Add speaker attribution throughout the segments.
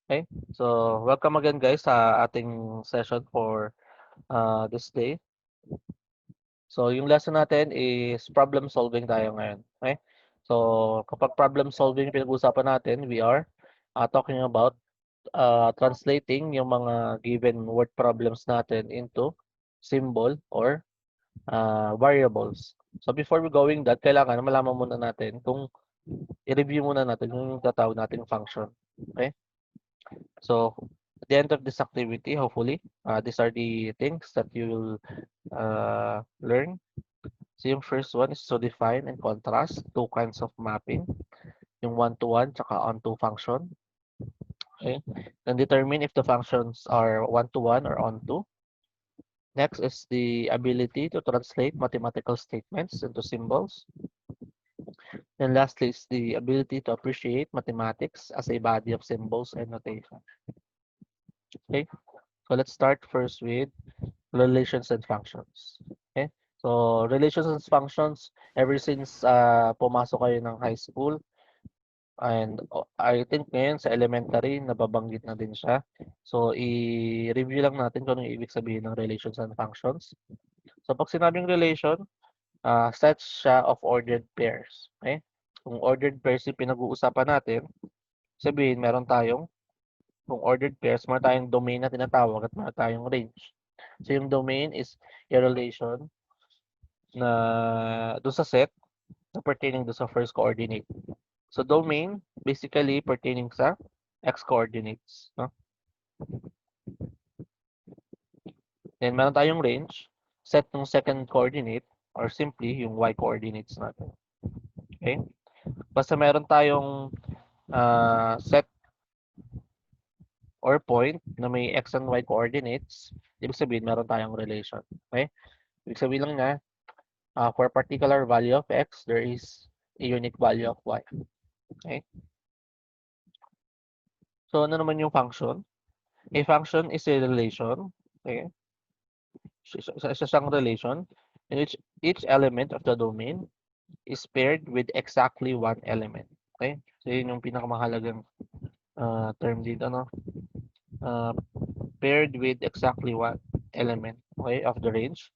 Speaker 1: Okay, so welcome again guys sa ating session for this day. So yung lesson natin is problem solving tayo ngayon. Okay, so kapag problem solving pinag-uusapan natin, we are talking about translating yung mga given word problems natin into symbol or variables. So before we going that, kailangan malaman muna natin kung i-review muna natin yung tatawag nating function. Okay? So, at the end of this activity, hopefully, these are the things that you will learn. So, yung first one is to define and contrast two kinds of mapping, yung one-to-one tsaka on-to function. Okay. Then determine if the functions are one-to-one or on-to. Next is the ability to translate mathematical statements into symbols. And lastly is the ability to appreciate mathematics as a body of symbols and notation. Okay. So let's start first with relations and functions. Okay? So, relations and functions, ever since pumasok kayo ng high school, and I think ngayon sa elementary, nababanggit na din siya. So, i-review lang natin kung ano yung ibig sabihin ng relations and functions. So, pag sinabing relation, sets siya of ordered pairs. Okay? Kung ordered pairs yung pinag-uusapan natin, sabihin meron tayong, kung ordered pairs, meron tayong domain na tinatawag at meron tayong range. So, yung domain is a relation na doon sa set na pertaining doon sa first coordinate. So domain basically pertaining sa x coordinates, no? Then meron tayong range, set ng second coordinate or simply yung y coordinates natin. Okay? Basta meron tayong set or point na may x and y coordinates, ibig sabihin meron tayong relation. Okay? Ibig sabihin lang na for a particular value of x, there is a unique value of y. Okay? So ano naman yung function? A function is a relation, okay? Isa siyang relation in which each element of the domain is paired with exactly one element. Okay? So yun yung pinakamahalagang term dito, no? Uh, Paired with exactly one element, okay, of the range.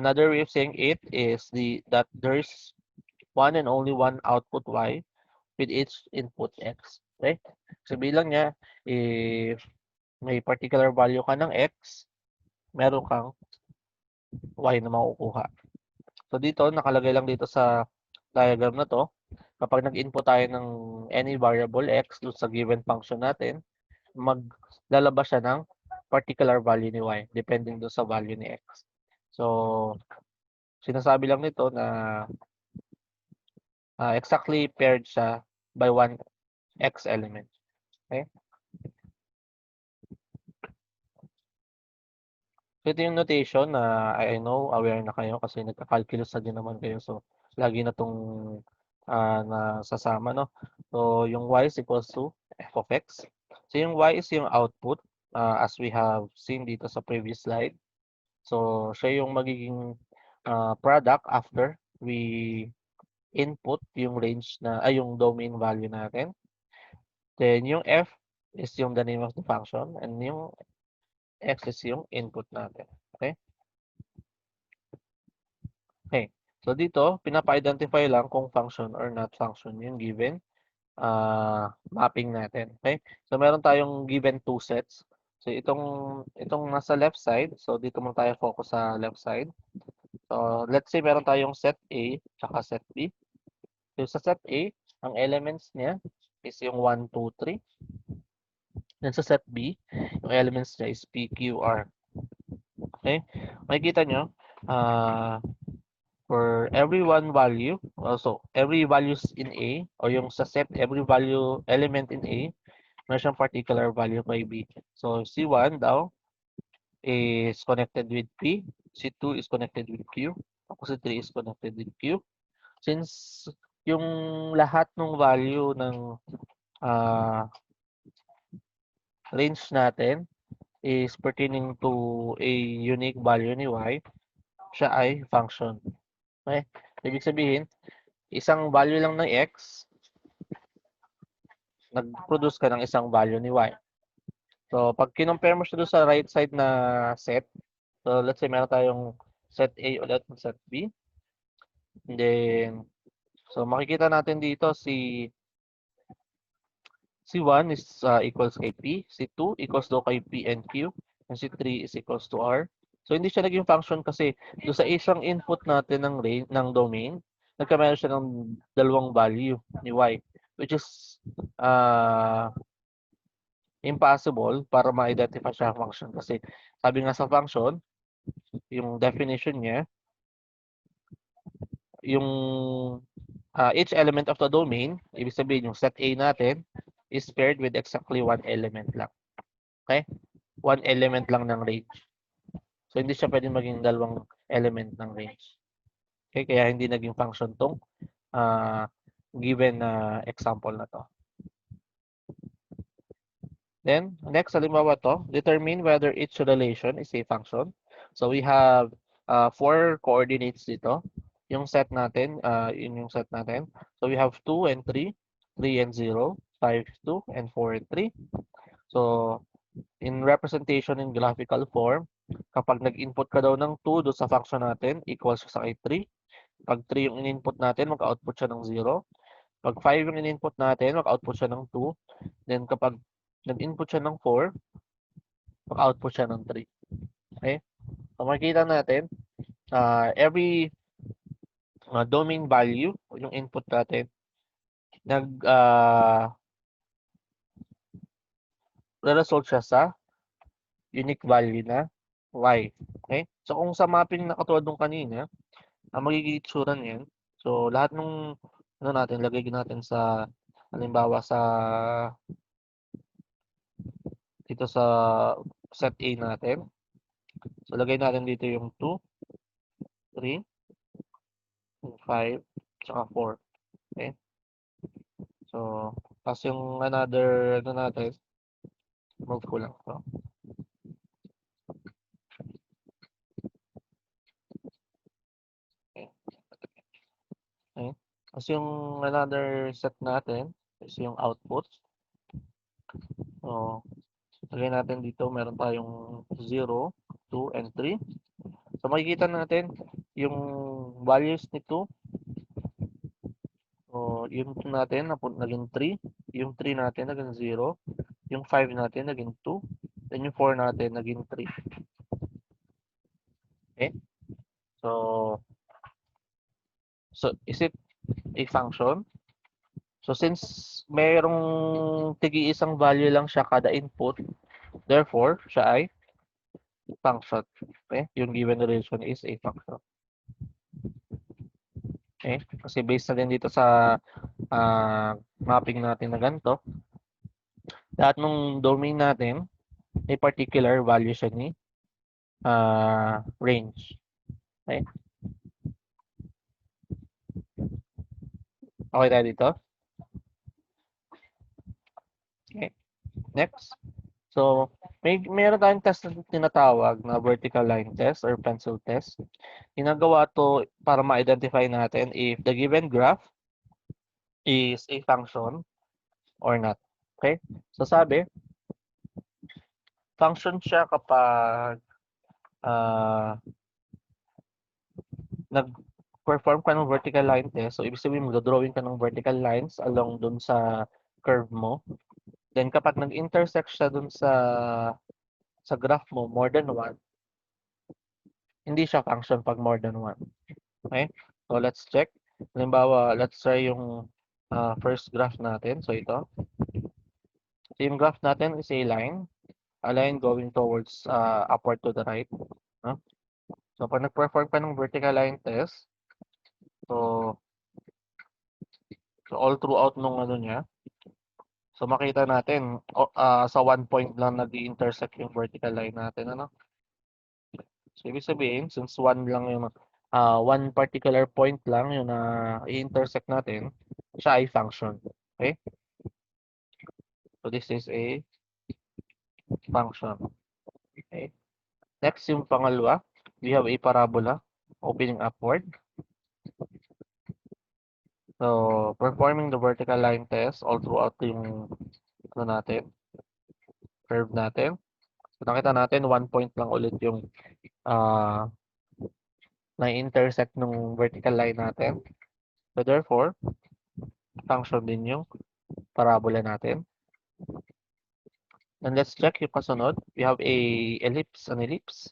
Speaker 1: Another way of saying it is that there's one and only one output y with each input x. Okay? Sabihin lang niya, if may particular value ka ng x, meron kang y na makukuha. So dito, nakalagay lang dito sa diagram na to, kapag nag-input tayo ng any variable x doon sa given function natin, maglalabas siya ng particular value ni y, depending doon sa value ni x. So, sinasabi lang nito na exactly paired siya by one x element. Okay? So, ito yung notation na I know aware na kayo kasi nagka-calculus na din naman kayo. So, lagi na itong nasasama, no? So, yung y is equals to f of x. So, yung y is yung output as we have seen dito sa previous slide. So, siya yung magiging product after we input yung range na, yung domain value natin. Then, yung f is yung the name of the function and yung x is yung input natin. Okay? Okay. So dito, pinapa-identify lang kung function or not function yung given mapping natin. Okay? So meron tayong given two sets. So itong nasa left side, so dito muna tayo focus sa left side. So let's say meron tayong set A tsaka set B. So sa set A, ang elements niya is yung 1, 2, 3. Then sa set B, yung elements niya is P, Q, R. Okay? Makikita nyo, for every one value, also every values in A, or yung sa set, every value element in A, meron siyang particular value by B. So, C1 daw is connected with P, C2 is connected with Q, tapos C3 is connected with Q. Since yung lahat ng value ng range natin is pertaining to a unique value ni Y, siya ay function. Okay? Ibig sabihin, isang value lang ng X, nag-produce ka ng isang value ni Y. So, pag kinompare mo siya doon sa right side na set, so let's say meron tayong set A ulit, set B. And then, so makikita natin dito si 1 is equals kay P, si 2 equals daw kay P and Q, and si 3 is equals to R. So, hindi siya naging function kasi doon sa isang input natin ng range, ng domain, nagkameron siya ng dalawang value ni Y, which is uh, impossible para ma-identify siya function kasi sabi nga sa function, yung definition niya, yung each element of the domain, ibig sabihin yung set A natin is paired with exactly one element lang. Okay? One element lang ng range. So hindi siya pwedeng maging dalawang element ng range. Okay? Kaya hindi naging function tong uh, given example na to. Then, next, halimbawa to, determine whether each relation is a function. So, we have 4 coordinates dito. Yung set natin, yun yung set natin. So, we have 2 and 3, 3 and 0, 5, 2, and 4 and 3. So, in representation in graphical form, kapag nag-input ka daw ng 2 doon sa function natin, equals sa kay 3. Pag 3 yung in-input natin, mag-output siya ng 0. Pag 5 yung in-input natin, mag-output siya ng 2. Then, kapag nag-input siya ng 4, mag-output siya ng 3. Okay? So, makikita natin, every domain value, yung input natin, result siya sa unique value na y. Okay? So, kung sa mapping na katulad nung kanina, ang magiging itsura niyan, so, lahat ng ano natin, lagay natin sa, halimbawa dito sa set A natin. So, lagay natin dito yung 2, 3, 5, saka 4. Okay? So, tapos yung another, ano natin, move ko lang to. Okay. Okay. Tapos yung another set natin is yung output. So, lagay natin dito, meron tayong 0, 2, and 3. So, makikita natin yung values nito. So, yung 2 natin, naging 3. Yung 3 natin, naging 0. Yung 5 natin, naging 2. Then yung 4 natin, naging 3. Okay? So, is it a function? So, since mayroong tigi-isang value lang siya kada input, therefore, siya ay function. Okay? Yung given relation is a function. Okay? Kasi based na din dito sa mapping natin na ganito, lahat ng domain natin, may particular value siya ni range. Okay? Okay tayo dito? Okay. Next. So, meron tayong test na tinatawag na vertical line test or pencil test. Ginagawa to para ma-identify natin if the given graph is a function or not. Okay? So, sabi, function siya kapag nag-perform ka ng vertical line test. So, ibig sabihin, magdodrawing ka ng vertical lines along dun sa curve mo. Then, kapag nag-intersect siya dun sa graph mo, more than one, hindi siya function pag more than one. Okay? So, let's check. Halimbawa, let's try yung first graph natin. So, ito. So, yung graph natin is a line going towards upward to the right. No? So, pag nag-perform ka ng vertical line test, so all throughout nung ano niya, so makita natin sa one point lang nag-intersect yung vertical line natin. Ano? So, ibig sabihin, since one particular point lang yung i-intersect natin, siya ay function. Okay? So, this is a function. Okay? Next, yung pangalawa, we have a parabola opening upward. So, performing the vertical line test all throughout yung ano natin, curve natin. So, nakita natin 1 point lang ulit yung ah, na-intersect nung vertical line natin. So therefore, function din yung parabola natin. And let's check yung kasunod. We have an ellipse.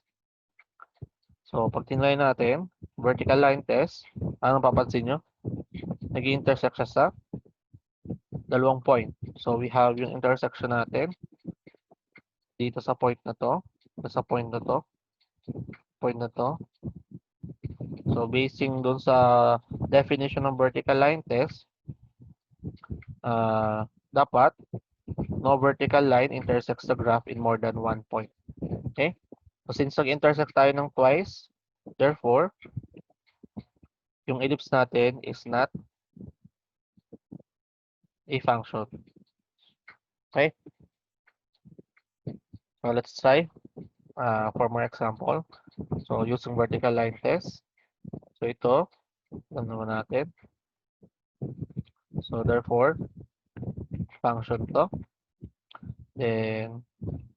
Speaker 1: So pag tinry natin, vertical line test, anong papansin nyo? Nag-intersect siya sa dalawang point. So we have yung intersection natin dito sa point na to, sa point na to, point na to. So basing dun sa definition ng vertical line test, dapat no vertical line intersects the graph in more than one point. Okay? So since nag-intersect tayo ng twice, therefore, yung ellipse natin is not a function. Okay? So let's try for more example. So using vertical line test. So ito, ano naman natin. So therefore, function to. Then,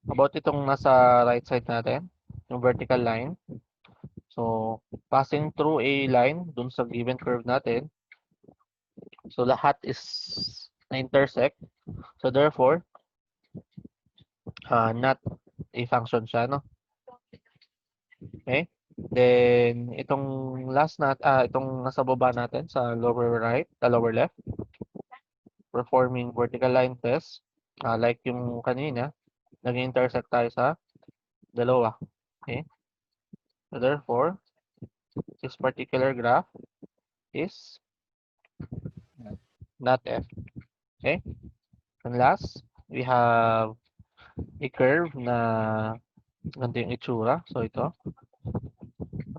Speaker 1: about itong nasa right side natin, yung vertical line. So, passing through a line dun sa given curve natin. So, lahat is na-intersect. So, therefore, not a function siya, no? Okay? Then, itong nasa baba natin sa lower right, lower left, performing vertical line test, like yung kanina, nag-intersect tayo sa dalawa. Okay? So, therefore, this particular graph is not F. Okay? And last, we have a curve na ganito yung itsura. So, ito,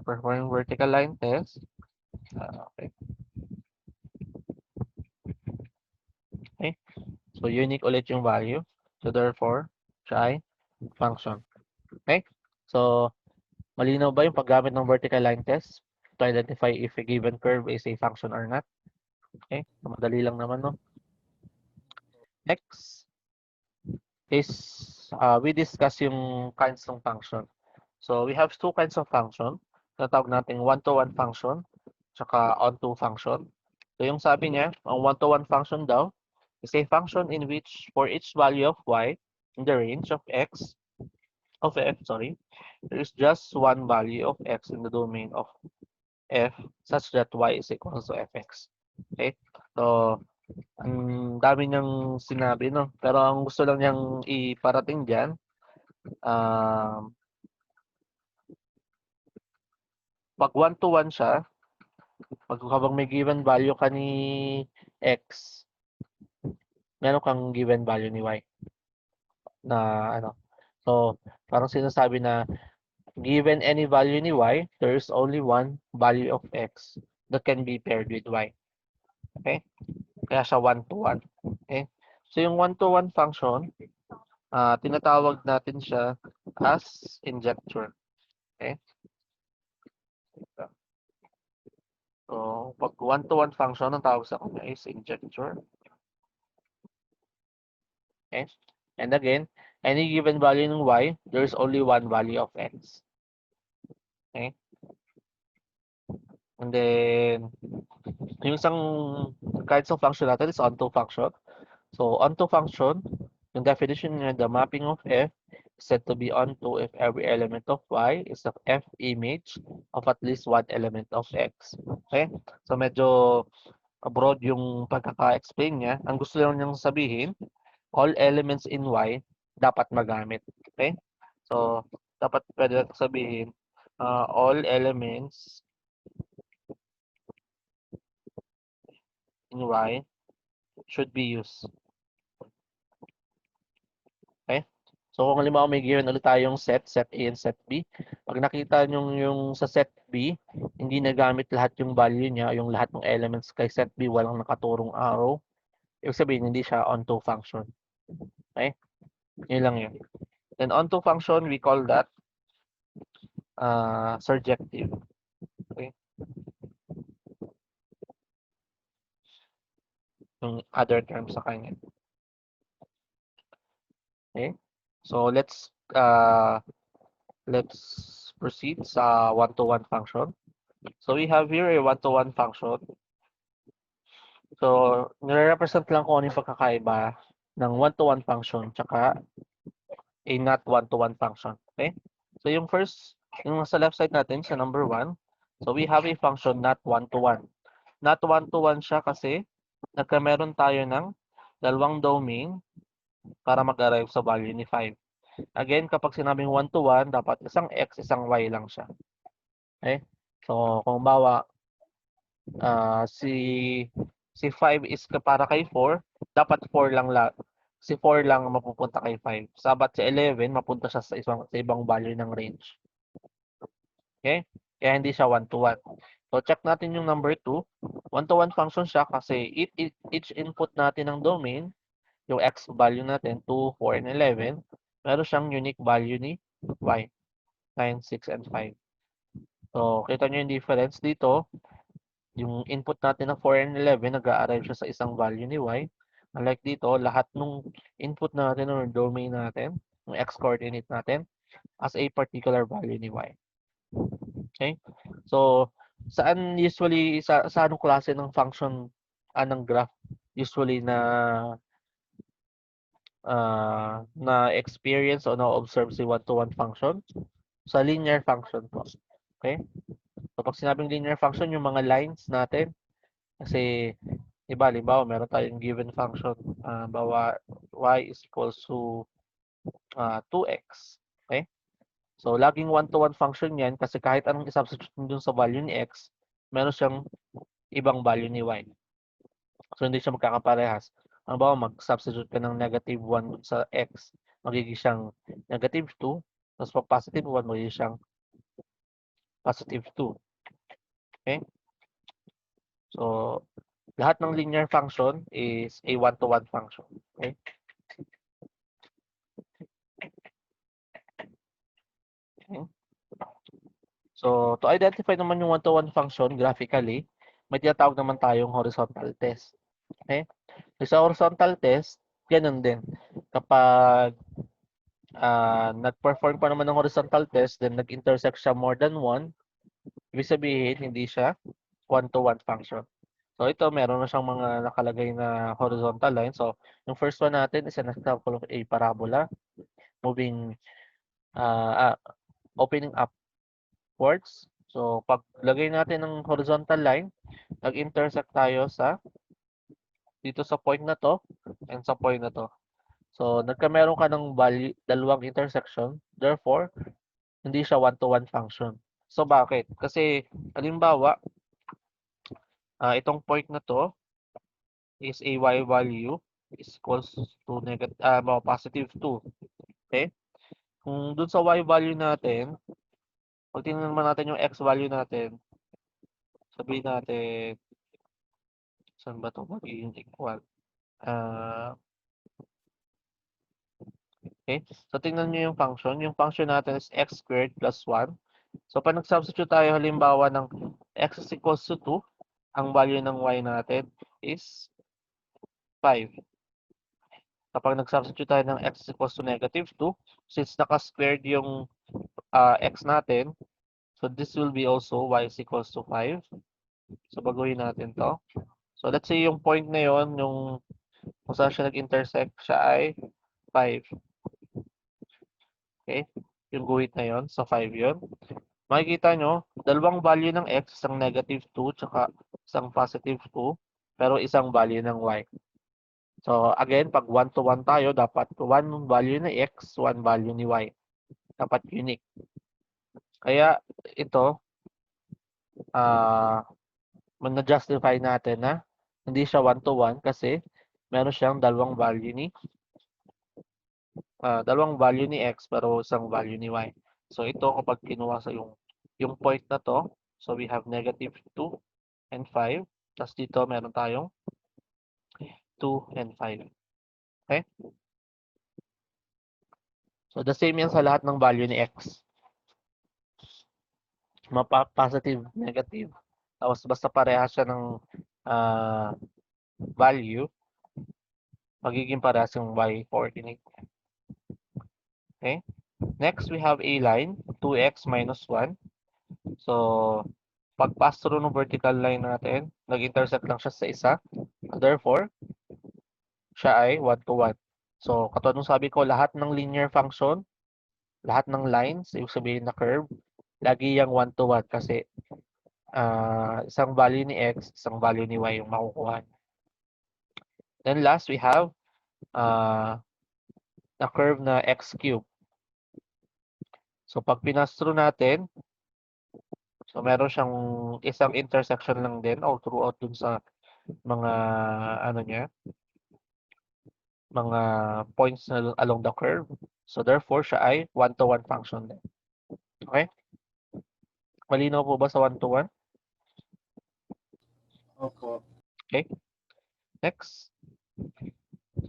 Speaker 1: performing vertical line test. Okay. Okay. So, unique ulit yung value. So, therefore, try function. Okay? So, malinaw ba yung paggamit ng vertical line test to identify if a given curve is a function or not? Okay? So, madali lang naman, no? Next is we discuss yung kinds ng function. So, we have two kinds of function. Natawag natin one-to-one function tsaka onto function. So, yung sabi niya, ang one-to-one function daw is a function in which for each value of y in the range of x, of f, sorry, there is just one value of x in the domain of f such that y is equal to fx. Okay? So, ang dami niyang sinabi, no? Pero ang gusto lang niyang iparating diyan, pag one to one siya, pag habang may given value ka ni x, meron kang given value ni y na ano. So, parang sinasabi na given any value ni y, there is only one value of x that can be paired with y. Okay? Kaya siya one to one. Okay? So, yung one to one function, tinatawag natin siya as injecture. Okay? So, pag one-to-one function, ang tawag sa kanya is injecture. Okay? And again, any given value ng y, there is only one value of x. Okay? And then, yung isang kinds of function natin is onto function. So, onto function, yung definition niya, the mapping of f is said to be onto if every element of y is of f image of at least one element of x. Okay? So, medyo broad yung pagkaka-explain niya. Ang gusto lang niyang sabihin, all elements in y dapat magamit. Okay? So, dapat pwede natin sabihin, all elements in y should be used. Okay? So, kung halimbawa may given ulit tayong set A and set B, pag nakita nyo yung sa set B, hindi nagamit lahat yung value niya, yung lahat ng elements kay set B, walang nakaturong arrow, ibig sabihin, hindi siya onto function. Okay? Yun lang yun. Then, onto function, we call that surjective. Okay? Yung other terms sa kanya. Okay? So let's proceed sa one-to-one function. So we have here a one-to-one function. So nire-represent lang kung ano yung pagkakaiba ng one-to-one function tsaka a not one-to-one function. Okay? So yung sa left side natin sa number 1, so we have a function not one-to-one. Not one-to-one siya kasi meron tayo ng dalawang domain para mag-arrive sa value ni 5. Again, kapag sinabing one-to-one, dapat isang x, isang y lang siya. Okay? So, kung bawa, si 5 is para kay 4, dapat 4 lang si 4 lang mapupunta kay 5. Sabat si 11, mapunta siya sa ibang value ng range. Okay? Kaya hindi siya one-to-one. So, check natin yung number 2. One-to-one function siya kasi each input natin ng domain, yung x value natin, 2, 4, and 11, meron siyang unique value ni y, 9, 6, and 5. So, kita nyo yung difference dito. Yung input natin ng 4 and 11, nag-a-arrive siya sa isang value ni y. Unlike dito, lahat ng input natin or domain natin, yung x-coordinate natin, as a particular value ni y. Okay? So, sa anong klase ng function, ng graph, usually na experience o na-observe si one-to-one function? Sa linear function po. Okay? So, pag sinabing linear function, yung mga lines natin, kasi, halimbawa, meron tayong given function, bawa, y is equals to 2x. Okay? So, laging one-to-one function yan kasi kahit anong isubstitute mo dun sa value ni x, meron siyang ibang value ni y. So, hindi siya magkakaparehas. Halimbawa, mag-substitute ka ng -1 sa x, magiging siyang -2, tapos pag +1, magiging siyang +2. Okay? So, lahat ng linear function is a one-to-one function. Okay? Okay? So, to identify naman yung one-to-one function graphically, may tinatawag naman tayong horizontal test. Okay? So, sa horizontal test, ganun din. Kapag nag-perform pa naman ng horizontal test, then nag-intersect siya more than one, ibig sabihin, hindi siya one-to-one function. So, ito, meron na siyang mga nakalagay na horizontal line. So, yung first one natin is an example of a parabola moving, opening upwards. So, pag lagay natin ng horizontal line, nag-intersect tayo dito sa point na to and sa point na to. So, meron ka ng dalawang intersection. Therefore, hindi siya one-to-one function. So, bakit? Kasi, halimbawa, itong point na to is a y value is equals to positive 2. Okay? Kung dun sa y value natin, pag tingnan naman natin yung x value natin, sabihin natin, saan ba ito magiging equal? Okay? So, tingnan nyo yung function. Yung function natin is x squared plus 1. So, pag nag-substitute tayo halimbawa ng x is equals to 2, ang value ng y natin is 5. Kapag nag-substitute tayo ng x is equals to -2, since naka-squared yung x natin, so this will be also y is equals to 5. So, baguhin natin to. So, let's say yung point na yon, kung saan siya nag-intersect, siya ay 5. Okay? Yung guhit na yon, sa 5 yon. Makikita nyo, dalawang value ng x, isang -2, tsaka isang +2, pero isang value ng y. So, again, pag one-to-one tayo, dapat one value ni x, one value ni y. Dapat unique. Kaya, ito, na-justify natin na hindi siya one-to-one kasi meron siyang dalawang value ni x pero isang value ni y. So, ito kapag kinuha sa yung point na to, so we have -2 and 5. Tapos dito meron tayong 2 and 5. Okay? So, the same yan sa lahat ng value ni x. Positive, negative. Tapos basta parehas siya ng value, magiging parehas yung y coordinate. Okay? Next, we have a line, 2x minus 1. So, pag-pass through ng vertical line natin, nag-intersect lang siya sa isa. Therefore, siya ay 1 to 1. So, katulad nung sabi ko, lahat ng linear function, lahat ng lines, ibig sabihin na curve, lagi yang 1 to 1 kasi isang value ni x, isang value ni y yung makukuha. Then last, we have na curve na x cube. So, pag pinas through natin, so meron siyang isang intersection lang din all throughout dun sa mga ano niya, mga points na along the curve. So therefore, siya ay 1 to 1 function din. Okay? Malinaw po ba sa 1 to 1?
Speaker 2: Opo.
Speaker 1: Okay? Next.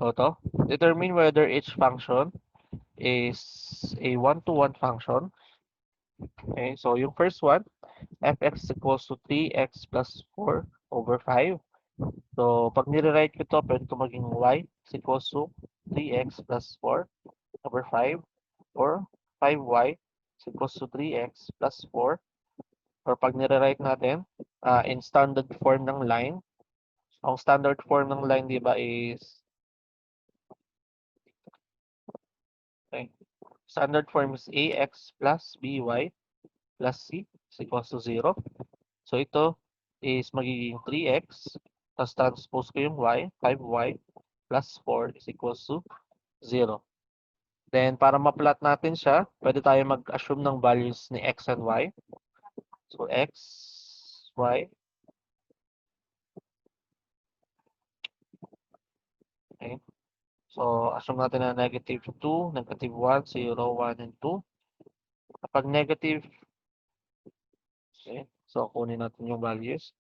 Speaker 1: So to, determine whether each function is a 1 to 1 function. Okay? So yung first one, fx is equals to 3x plus 4 over 5. So pag nire-write ko ito, pwede ito maging y is equals to 3x plus 4 over 5 or 5y is equals to 3x plus 4 or pag nire-write natin in standard form ng line, ang standard form ng line, di ba, is okay, standard form is ax plus by plus c is equals to 0. So ito is magiging 3x, tapos transpose ko yung y, 5y plus 4 is equals to 0. Then, para ma-plot natin siya, pwede tayo mag-assume ng values ni x and y. So, x, y. Okay. So, assume natin na negative 2, negative 1, 0, 1, and 2. Kapag negative, okay, so kunin natin yung values.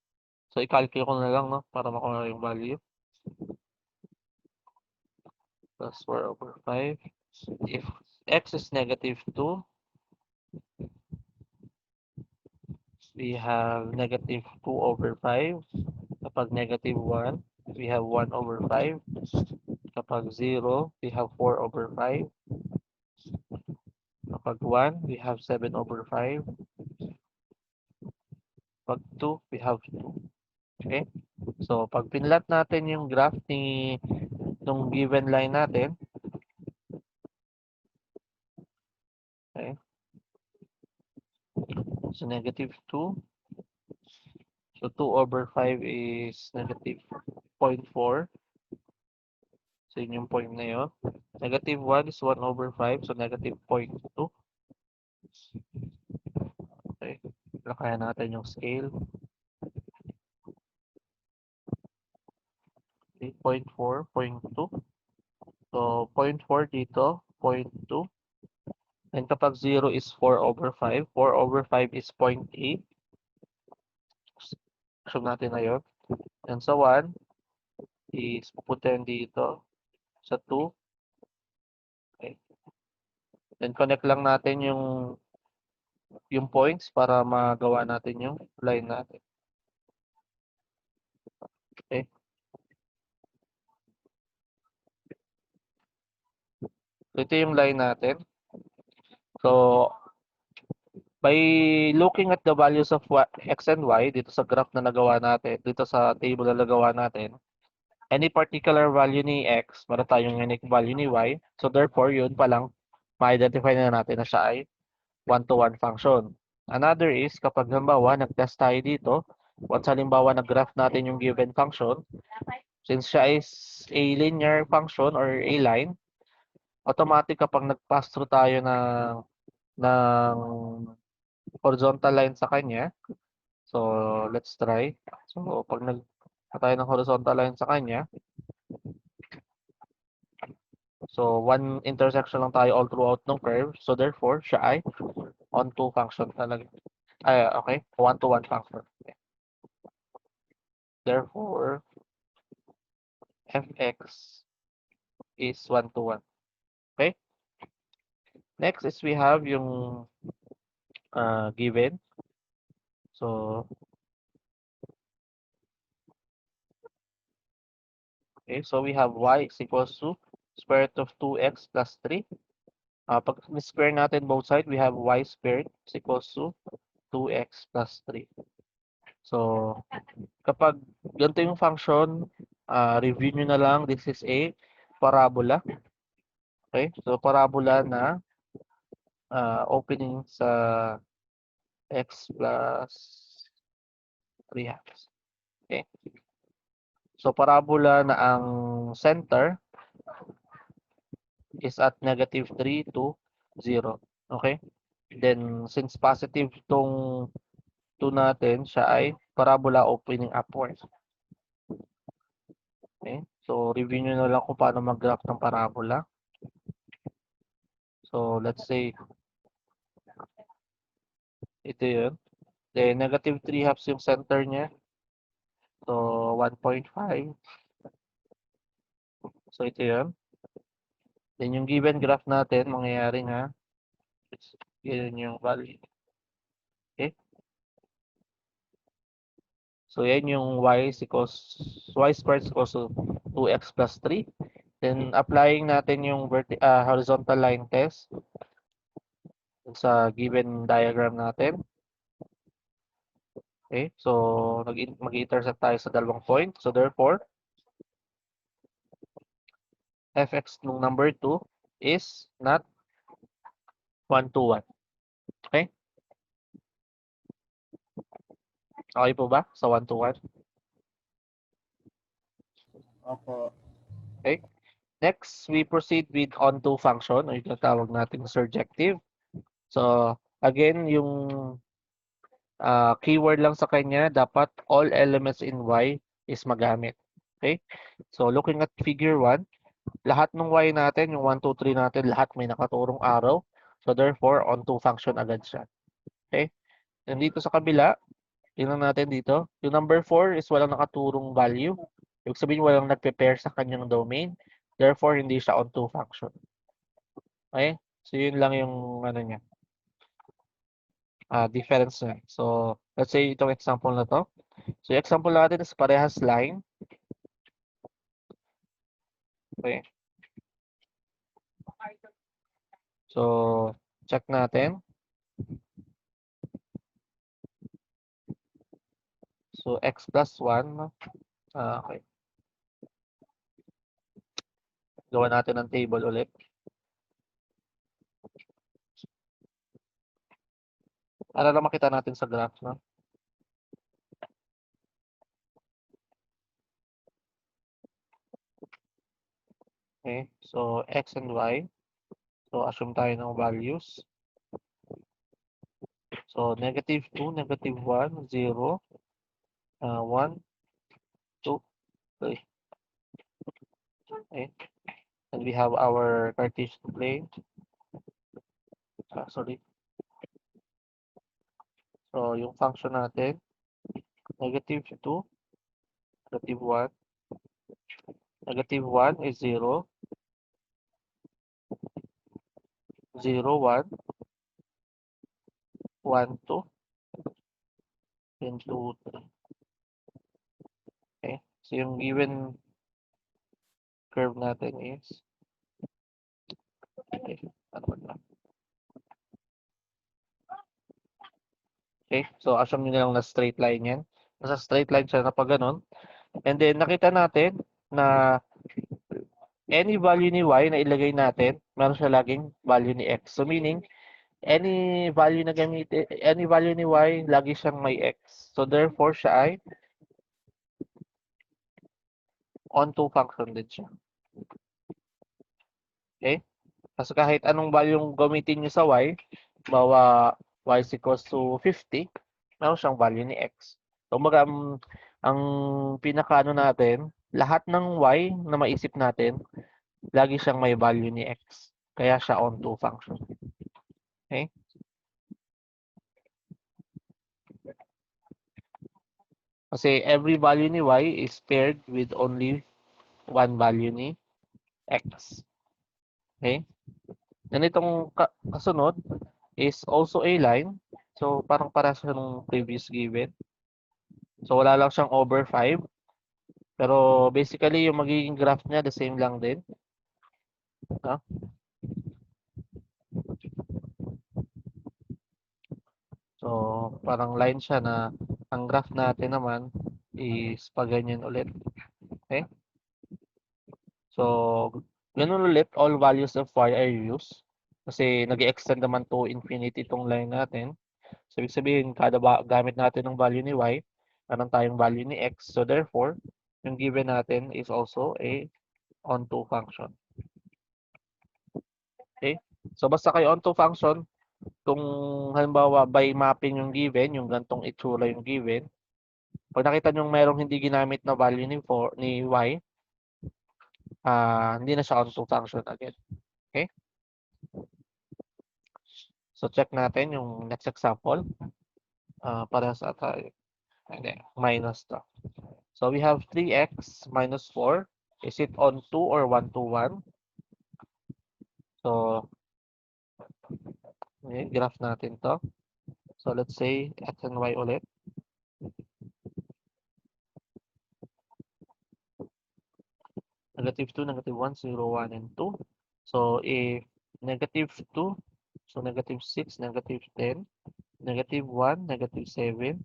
Speaker 1: So, i-calculate ko na lang, no, para makuha yung value. Plus 4 over 5. If x is negative 2, we have negative 2 over 5. Kapag negative 1, we have 1 over 5. Kapag 0, we have 4 over 5. Kapag 1, we have 7 over 5. Kapag 2, we have 2. Okay? So, pag pinlat natin yung graph nung given line natin, okay? So, negative 2. So, 2 over 5 is negative 0.4. So, yun yung point na yun. Negative 1 is 1 over 5. So, negative 0.2. Okay. Lakayan natin yung scale. 0.4, 0.2. So, 0.4 dito, 0.2. And kapag 0 is 4 over 5. 4 over 5 is 0.8. Assume natin na yun. And sa 1 is pupuntahin dito sa 2. Okay. Then connect lang natin yung points para magawa natin yung line natin. Okay. So, ito yung line natin. So, by looking at the values of x and y dito sa graph na nagawa natin, dito sa table na nagawa natin, any particular value ni x, meron tayong unique value ni y. So, therefore, yun pa lang, ma-identify na natin na siya ay 1-to-1 function. Another is, kapag halimbawa, nag-test tayo dito, once halimbawa, nag-graph natin yung given function, since siya is a linear function or a line, automatic kapag nag-pass through tayo ng horizontal line sa kanya, so, let's try. So, pag tayo ng horizontal line sa kanya, so, one intersection lang tayo all throughout ng curve. So, therefore, siya ay on-to function talaga. Ay, okay. 1-to-1 function. Okay. Therefore, fx is 1-to-1. Okay? Next is we have yung given. So, okay. So, we have y is equals to square root of 2x plus 3. Pag square natin both sides, we have y squared is equals to 2x plus 3. So, kapag ganito yung function, review nyo na lang, this is a parabola. Okay? So, parabola na opening sa x plus 3 halves. Okay? So, parabola na ang center is at negative 3 to 0. Okay? Then, since positive tong 2 natin, siya ay parabola opening upwards. Okay? So, review nyo na lang kung paano mag-graph ng parabola. So, let's say, ito yun. Then, negative 3 halves yung center niya. So, 1.5. So, ito yun. Then, yung given graph natin, mangyayari nga, yun yung value. Okay? So, yan yung y squared equals to 2x plus 3. Then, applying natin yung horizontal line test sa given diagram natin. Okay? So, mag-intersect tayo sa dalawang point. So, therefore, fx nung number 2 is not 1 to 1. Okay? Okay po ba sa 1 to 1?
Speaker 2: Opo.
Speaker 1: Okay? Next, we proceed with onto function o yung tinatawag nating surjective. So, again, yung keyword lang sa kanya, dapat all elements in y is magamit. Okay? So, looking at figure 1, lahat ng y natin, yung 1, 2, 3 natin, lahat may nakaturong arrow. So, therefore, onto function agad siya. Okay? And dito sa kabila, tingnan natin dito. Yung number 4 is walang nakaturong value. Ibig sabihin, walang nagpe-pair sa kanyang domain. Therefore, hindi siya onto function. Okay? So, yun lang yung ano niya, difference niya. So, let's say itong example na to. So, yung example natin is parehas line. Okay. So, check natin. So, x plus 1. Okay. Gawa natin ng table ulit. Para lang makita natin sa graph, no? Okay. So, x and y. So, assume tayo ng values. So, negative 2, negative 1, 0, 1, 2, 3. Okay. And we have our Cartesian plane. Sorry. So, yung function natin, negative 2, negative 1. Negative 1 is 0, 0, 1, 1, 2, and 2, 3. Okay. So, yung given curve natin is, okay, ano ba na? Okay, so assume nyo na lang na straight line yan. Nasa straight line siya na pag ganun. And then, nakita natin na any value ni y na ilagay natin, meron siya laging value ni x. So, meaning, any value na gamitin, any value ni y, lagi siyang may x. So, therefore, siya ay onto function din siya. Okay? Kasi kahit anong value yung gamitin nyo sa y, bawa y is equals to 50, meron siyang value ni x. So, ang pinakaano natin, lahat ng y na maisip natin, lagi siyang may value ni x. Kaya siya onto function. Okay? Kasi every value ni y is paired with only one value ni x. Okay? Ganitong kasunod is also a line. So, parang para sa nung previous given. So, wala lang siyang over 5. Pero, basically, yung magiging graph niya, the same lang din. No? parang line siya na ang graph natin naman is pa ganyan ulit. Okay? So, ganun ulit, all values of y are used. Kasi nag-extend naman to infinity itong line natin. So, ibig sabihin, kada gamit natin ng value ni y, meron tayong value ni x. So, therefore, yung given natin is also a onto function. Okay? So, basta kayo onto function, kung halimbawa by mapping yung given, yung gantong itsura yung given, pag nakita nyo merong hindi ginamit na value ni y, hindi na siya onto function agad. Okay? So, check natin yung next example. Parehas ata, hindi, minus to. So, we have 3x minus 4. Is it on 2 or 1 to 1? So, okay, graph natin to. So, let's say x and y ulit. Negative 2, negative 1, 0, 1, and 2. So, if negative 2, so negative 6, negative 10, negative 1, negative 7,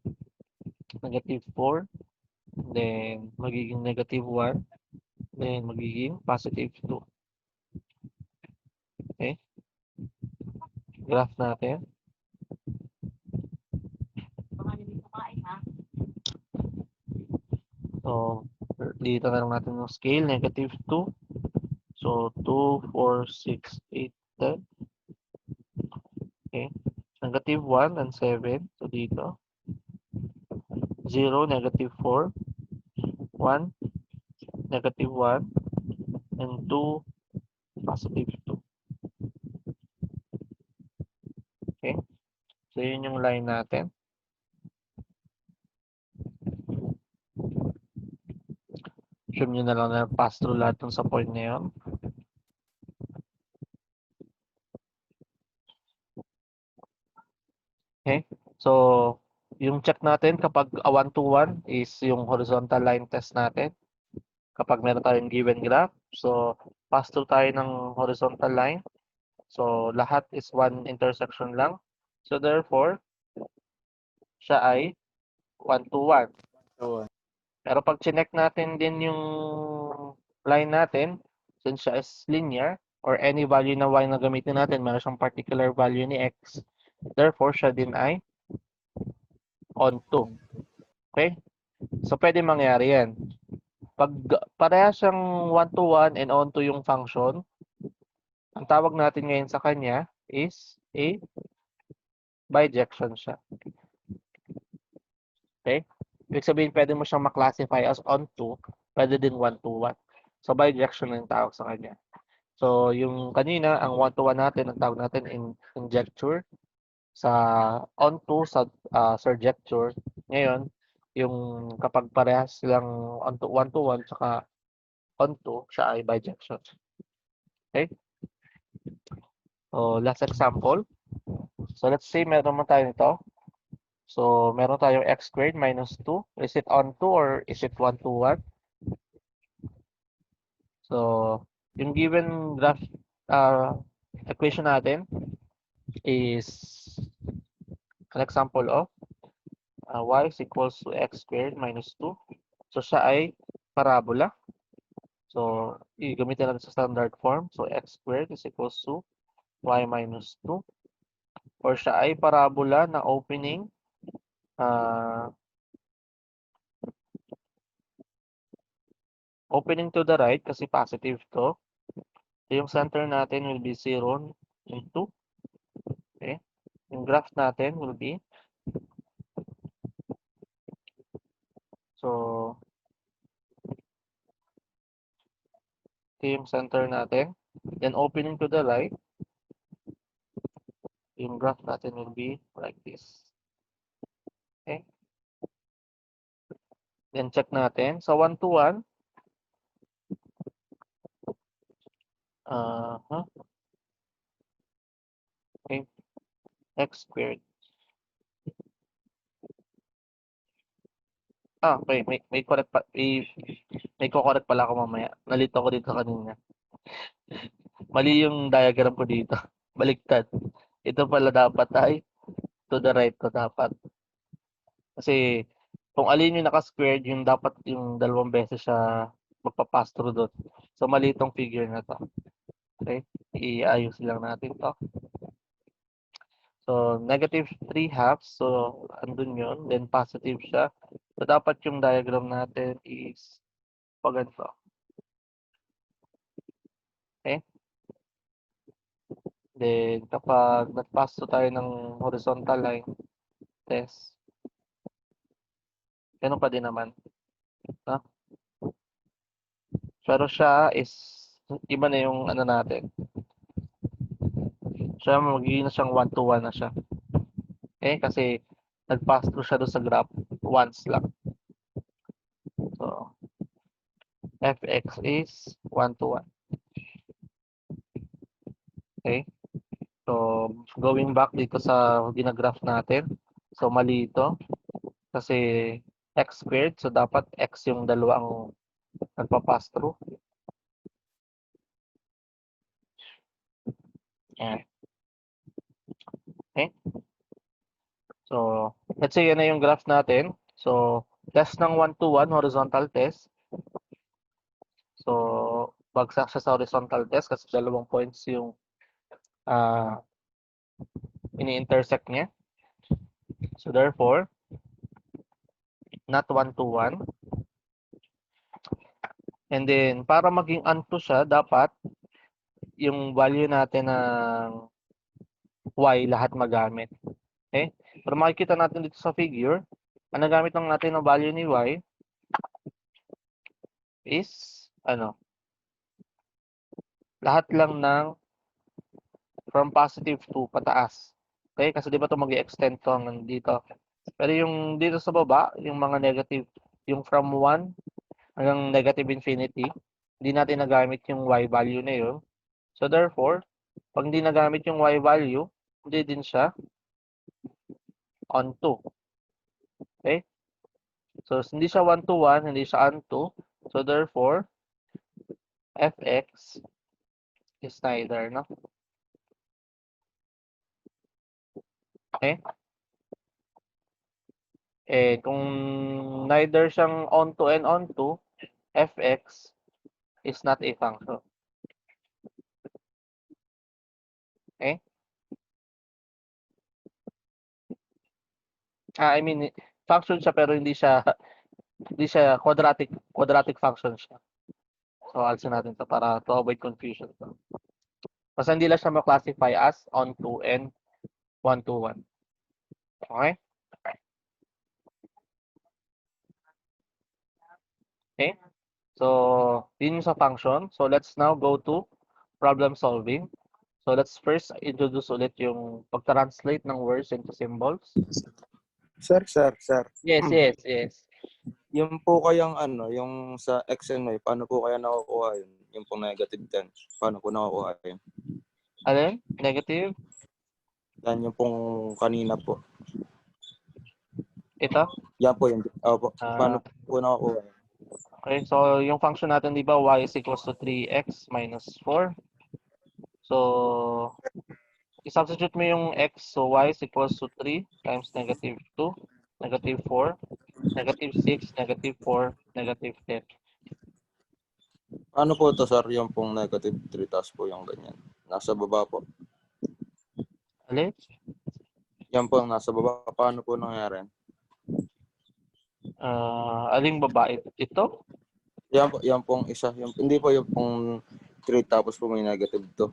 Speaker 1: negative 4, then magiging negative 1, then magiging positive 2. Okay? Graph natin. So, dito na lang natin yung scale, negative 2. So, 2, 4, 6, 8, 10. Okay. Negative 1 and 7. So, dito. 0, negative 4. 1, negative 1. And 2, positive 2. Okay. So, yun yung line natin. Assume nyo na lang na pass through lahat ng sa point na yun. Okay. So, yung check natin kapag 1 to 1 is yung horizontal line test natin. Kapag meron tayong given graph. So, pass through tayo ng horizontal line. So, lahat is one intersection lang. So, therefore, siya ay 1 to 1. Pero pag chinek natin din yung line natin, since siya is linear, or any value na y na gamitin natin, meron siyang particular value ni x. Therefore, siya din ay onto. Okay? So, pwede mangyari yan. Pag pareha siyang 1 to 1 and onto yung function, ang tawag natin ngayon sa kanya is a bijection siya. Okay? Ibig sabihin, pwede mo siyang maklasify as onto, pwede din 1 to 1. So, bijection ang tawag sa kanya. So, yung kanina, ang 1 to 1 natin, ang tawag natin in conjecture. Sa onto, sa surjecture. Ngayon, yung kapag parehas silang onto 1 to 1, tsaka onto, siya ay bijection. Okay? So, last example. So, let's say meron mo tayo nito. So, meron tayong x squared minus 2. Is it onto or is it 1 to 1? So, yung given graph equation natin is an example of y is equals to x squared minus 2. So, siya ay parabola. So, gamitin natin sa standard form. So, x squared is equals to y minus 2. Or siya ay parabola na opening opening to the right kasi positive to. So, yung center natin will be 0 and 2. Okay. Yung graph natin will be so ito yung center natin. Then opening to the right, yung graph natin will be like this. Okay. Then check natin. So 1 to 1. Okay. X squared. Okay. May correct pa. May ko-correct pala ako mamaya. Nalito ko dito kanina. Mali yung diagram ko dito. Baliktad. Ito pala dapat ay to the right ko dapat. Kasi kung alin yung naka-squared, yung dapat yung dalawang beses siya magpa-pass through doon. So mali itong figure na 'to. Okay, iayusin lang natin 'to. So -3/2, so andun yun, then positive siya. So dapat yung diagram natin is ganito. Okay? Then kapag nag-pass through tayo ng horizontal line test, gano'n pa din naman, 'no? Pero siya is iba na yung ano natin, siya magiging na siyang 1 to 1 na siya. Okay? Kasi nag-pass through siya do'n sa graph once lang. So fx is 1 to 1. Okay? So going back dito sa gina-graph natin, so mali ito kasi x squared, so dapat x yung dalawa ang nagpa-pass through. Ayan. Okay? So let's say yan na yung graph natin. So test ng 1 to 1 horizontal test. So bagsak siya sa horizontal test kasi dalawang points yung ini-intersect niya. So therefore, not 1 to 1. And then para maging unto siya, dapat yung value natin ng y lahat magamit. Okay? Pero makikita natin dito sa figure, ang nagamit ng natin ng value ni y is lahat lang ng from positive to pataas. Okay? Kasi di ba ito mag-extend to hanggang dito. Pero yung dito sa baba, yung mga negative, yung from 1 hanggang negative infinity, hindi natin nagamit yung y value na yun. So therefore, pag hindi nagamit yung y value, hindi din siya onto. Okay? So hindi siya 1 to 1, hindi siya onto. So therefore, fx is neither, no? Okay? Eh, kung neither siyang onto and onto, fx is not a function. Okay? I mean, function siya pero hindi siya quadratic function siya. So alisin natin 'to para to avoid confusion 'to. Basta hindi lang siya ma-classify as onto and 1 to 1. Okay? Okay? So, yun yung sa function. So let's now go to problem solving. So let's first introduce ulit yung pag-translate ng words into symbols.
Speaker 2: Sir.
Speaker 1: Yes.
Speaker 2: Yung po kayang yung sa X and Y, paano po kaya nakukuha yun? Yung pong -10. Paano po nakukuha yun?
Speaker 1: Alin? Negative?
Speaker 2: Yan yung pong kanina po.
Speaker 1: Ito?
Speaker 2: Yan po yun. Opo. Paano po nakukuha yun?
Speaker 1: Okay, so yung function natin, di ba, y is equals to 3x minus 4. So, i-substitute mo yung x, so y is equals to 3 times -2, -4, -6, -4, -10.
Speaker 2: Ano po to, sir? Yung pong -3 tapos po yung ganyan. Nasa baba po.
Speaker 1: Alin?
Speaker 2: Yan po ang nasa baba. Paano po nangyari?
Speaker 1: Aling babae? Ito?
Speaker 2: Yan pong isa. Hindi po yung pong 3 tapos po may -2.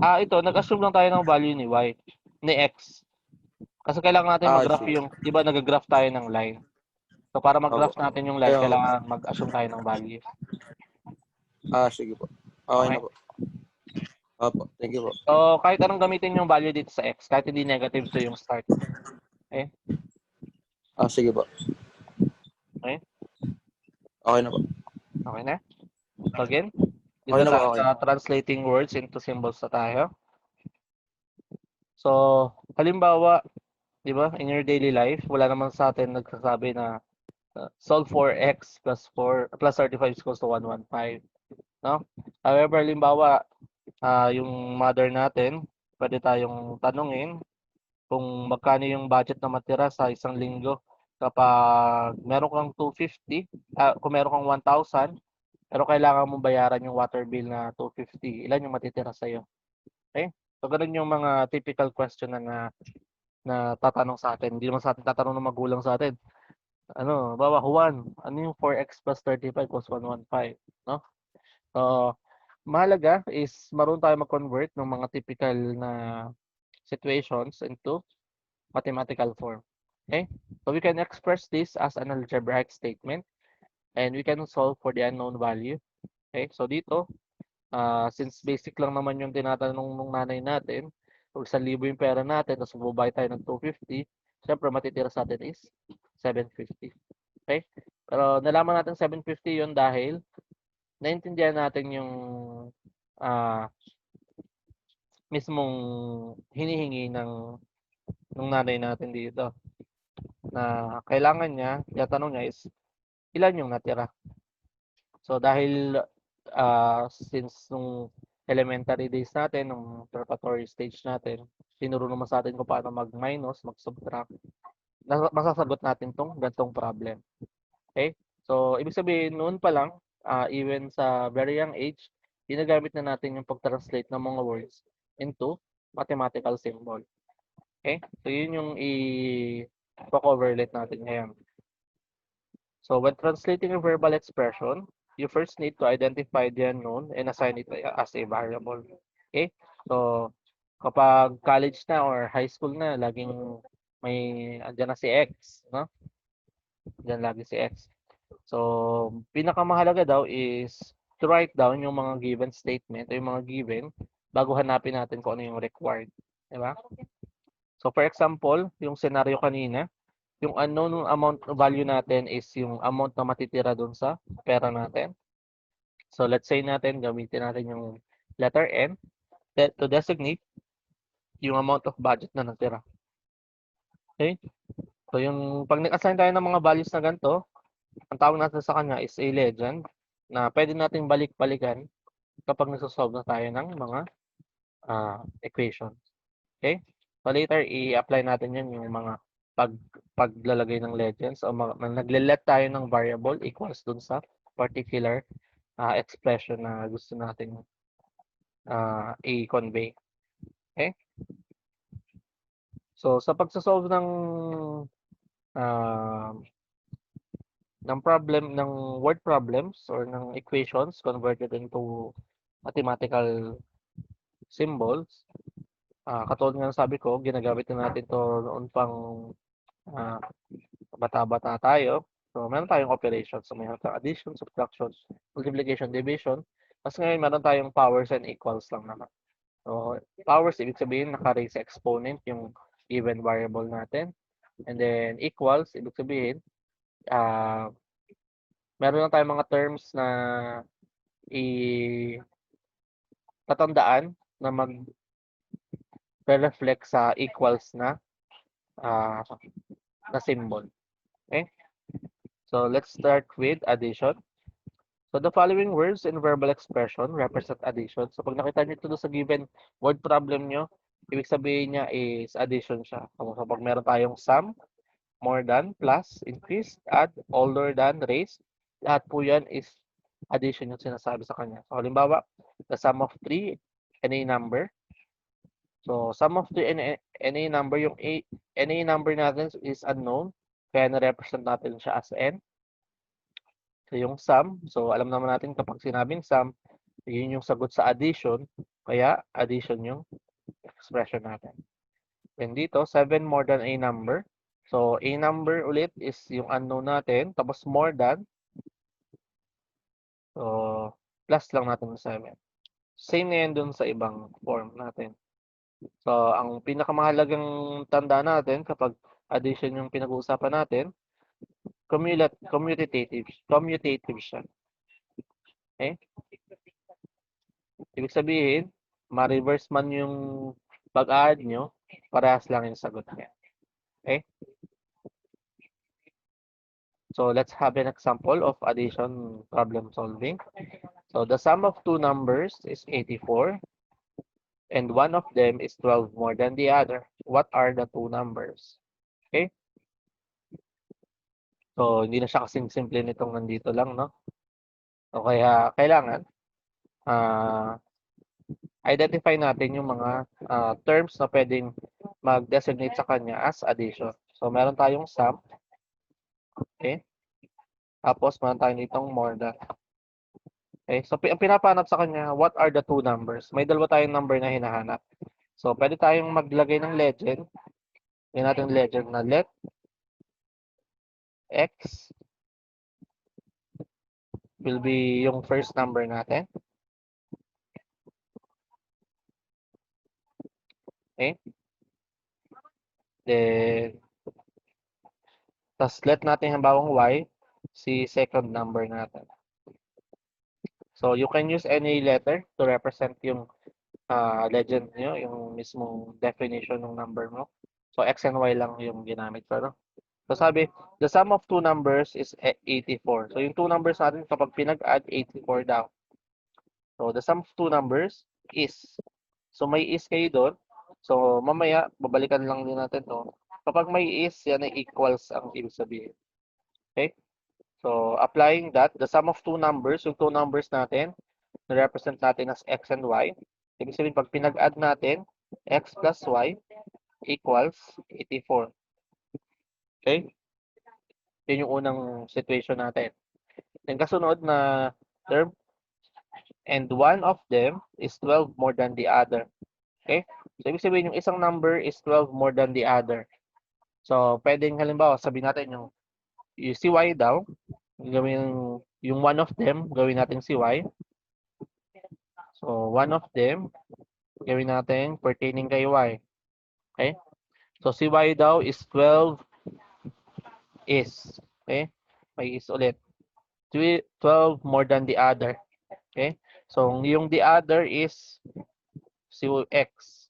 Speaker 1: Ito, nag-assume lang tayo ng value ni y, ni x. Kasi kailangan natin mag-graph
Speaker 2: Sige.
Speaker 1: yung, di ba nag-graph tayo ng line. So para mag-graph
Speaker 2: Opo.
Speaker 1: natin yung line, kailangan mag-assume tayo ng value.
Speaker 2: Sige po. Okay na po. Opo, thank you po.
Speaker 1: So kahit anong gamitin yung value dito sa x, kahit hindi negative to yung start. Okay?
Speaker 2: Sige po.
Speaker 1: Okay?
Speaker 2: Okay na po.
Speaker 1: Okay na? So again, dito
Speaker 2: Okay na po,
Speaker 1: tayo
Speaker 2: okay.
Speaker 1: sa translating words into symbols na tayo. So, halimbawa, di ba, in your daily life, wala naman sa atin nagsasabi na solve for x plus 35 is equals to 115. No? However, halimbawa, yung mother natin, pwede tayong tanungin kung magkano yung budget na matira sa isang linggo kapag meron kang 250, kung meron kang 1,000, pero kailangan mong bayaran yung water bill na 250, ilan yung matitira sa'yo? Okay? So, ganun yung mga typical question na tatanong sa atin. Hindi naman sa atin tatanong ng magulang sa atin. Ano, bawa, Juan, ano yung 4x plus 35 equals 115, no? So, mahalaga is marunong tayo mag-convert ng mga typical na situations into mathematical form. Okay? So, we can express this as an algebraic statement and we can solve for the unknown value. Okay? So, dito, since basic lang naman yung tinatanong ng nanay natin, kung 1,000 yung pera natin, tapos magbabayad tayo ng 250, syempre matitira sa atin is 750. Okay? Pero nalaman natin 750 yun dahil naintindihan natin yung ah, mismong hinihingi ng nanay natin dito na kailangan niya, tinatanong niya is ilan yung natira. So dahil since nung elementary days natin, nung preparatory stage natin, tinuro naman sa atin kung paano mag-minus, mag-subtract, masasagot natin tong gantong problem. Okay? So ibig sabihin noon pa lang, even sa very young age, ginagamit na natin yung pag-translate ng mga words into mathematical symbol. Okay? So yun yung i-cover ulit natin ngayon. So when translating a verbal expression, you first need to identify the unknown and assign it as a variable. Okay? So kapag college na or high school na, laging may andyan na si X, no? Andyan lagi si X. So pinakamahalaga daw is to write down yung mga given statement o yung mga given bago hanapin natin kung ano yung required. Di ba? So for example, yung scenario kanina, yung unknown amount value natin is yung amount na matitira dun sa pera natin. So let's say natin, gamitin natin yung letter N to designate yung amount of budget na natira. Okay? So yung pag nag-assign tayo ng mga values na ganito, ang tawag natin sa kanya is a legend na pwede nating balik-balikan kapag nagsosolve na tayo ng mga equations. Okay? So later, i-apply natin yan yung mga paglalagay ng legends o nagle-let tayo ng variable equals dun sa particular expression na gusto natin i-convey. Okay? So sa pagsosolve uh, ng problem ng word problems or ng equations converted into mathematical symbols, katulad nga ng sabi ko, ginagamit na natin to noon pang ah, bata-bata tayo. So meron tayong operations. So meron tayong addition, subtraction, multiplication, division. Tapos ngayon meron tayong powers and equals lang naman. So powers, ibig sabihin naka-raise exponent yung given variable natin. And then equals, ibig sabihin, meron lang tayong mga terms na tatandaan na mag-reflect sa equals uh, na symbol. Okay? So let's start with addition. So the following words in verbal expression represent addition. So pag nakita niyo ito sa given word problem nyo, ibig sabihin niya is addition siya. So pag meron tayong sum, more than, plus, increase, add, older than, raise, lahat po yan is addition yung sinasabi sa kanya. So halimbawa, the sum of 3 and a number. So sum of 3 and a number, yung and a number natin is unknown, kaya na-represent natin siya as n. So yung sum, so alam naman natin kapag sinabing sum, yun yung sagot sa addition, kaya addition yung expression natin. Then dito, 7 more than a number. So a number ulit is yung unknown natin, tapos more than, so plus lang natin ng 7. Same na yan dun sa ibang form natin. So ang pinakamahalagang tanda natin kapag addition yung pinag-uusapan natin, commutative siya. Okay? Ibig sabihin, ma-reverse man yung pag-add nyo, parehas lang yung sagot niya. Okay? So let's have an example of addition problem solving. So the sum of two numbers is 84 and one of them is 12 more than the other. What are the two numbers? Okay? So, hindi na siya kasing simple nitong nandito lang, no? O kaya kailangan identify natin yung mga terms na pwedeng mag-designate sa kanya as addition. So, meron tayong sum, okay? Tapos, meron tayong ditong more than. Okay? So, ang pinapahanap sa kanya, what are the two numbers? May dalawa tayong number na hinahanap. So, pwede tayong maglagay ng legend. Lagyan natin legend na let x will be yung first number natin. Okay? Then, tas let natin hambawang y, si second number natin. So, you can use any letter to represent yung legend nyo, yung mismong definition ng number mo. So, x and y lang yung ginamit ko, no? So, sabi, the sum of two numbers is 84. So, yung two numbers natin, kapag pinag-add, 84 daw. So, the sum of two numbers is. So, may is kayo doon. So, mamaya, babalikan lang din natin to. Kapag may is, yan ay equals ang ibig sabihin. Okay? So, applying that, the sum of two numbers, yung two numbers natin, na-represent natin as x and y. Ibig sabihin, pag pinag-add natin, x plus y equals 84. Okay? Yun yung unang situation natin. Then, kasunod na term, and one of them is 12 more than the other. Okay? So, ibig sabihin, yung isang number is 12 more than the other. So, pwedeng halimbawa, sabihin natin yung si y daw, gawin yung one of them, gawin natin si y. So, one of them, gawin natin pertaining kay y. Okay? So, si y daw is 12 is. Okay? May is ulit. 12 more than the other. Okay? So, yung the other is si x.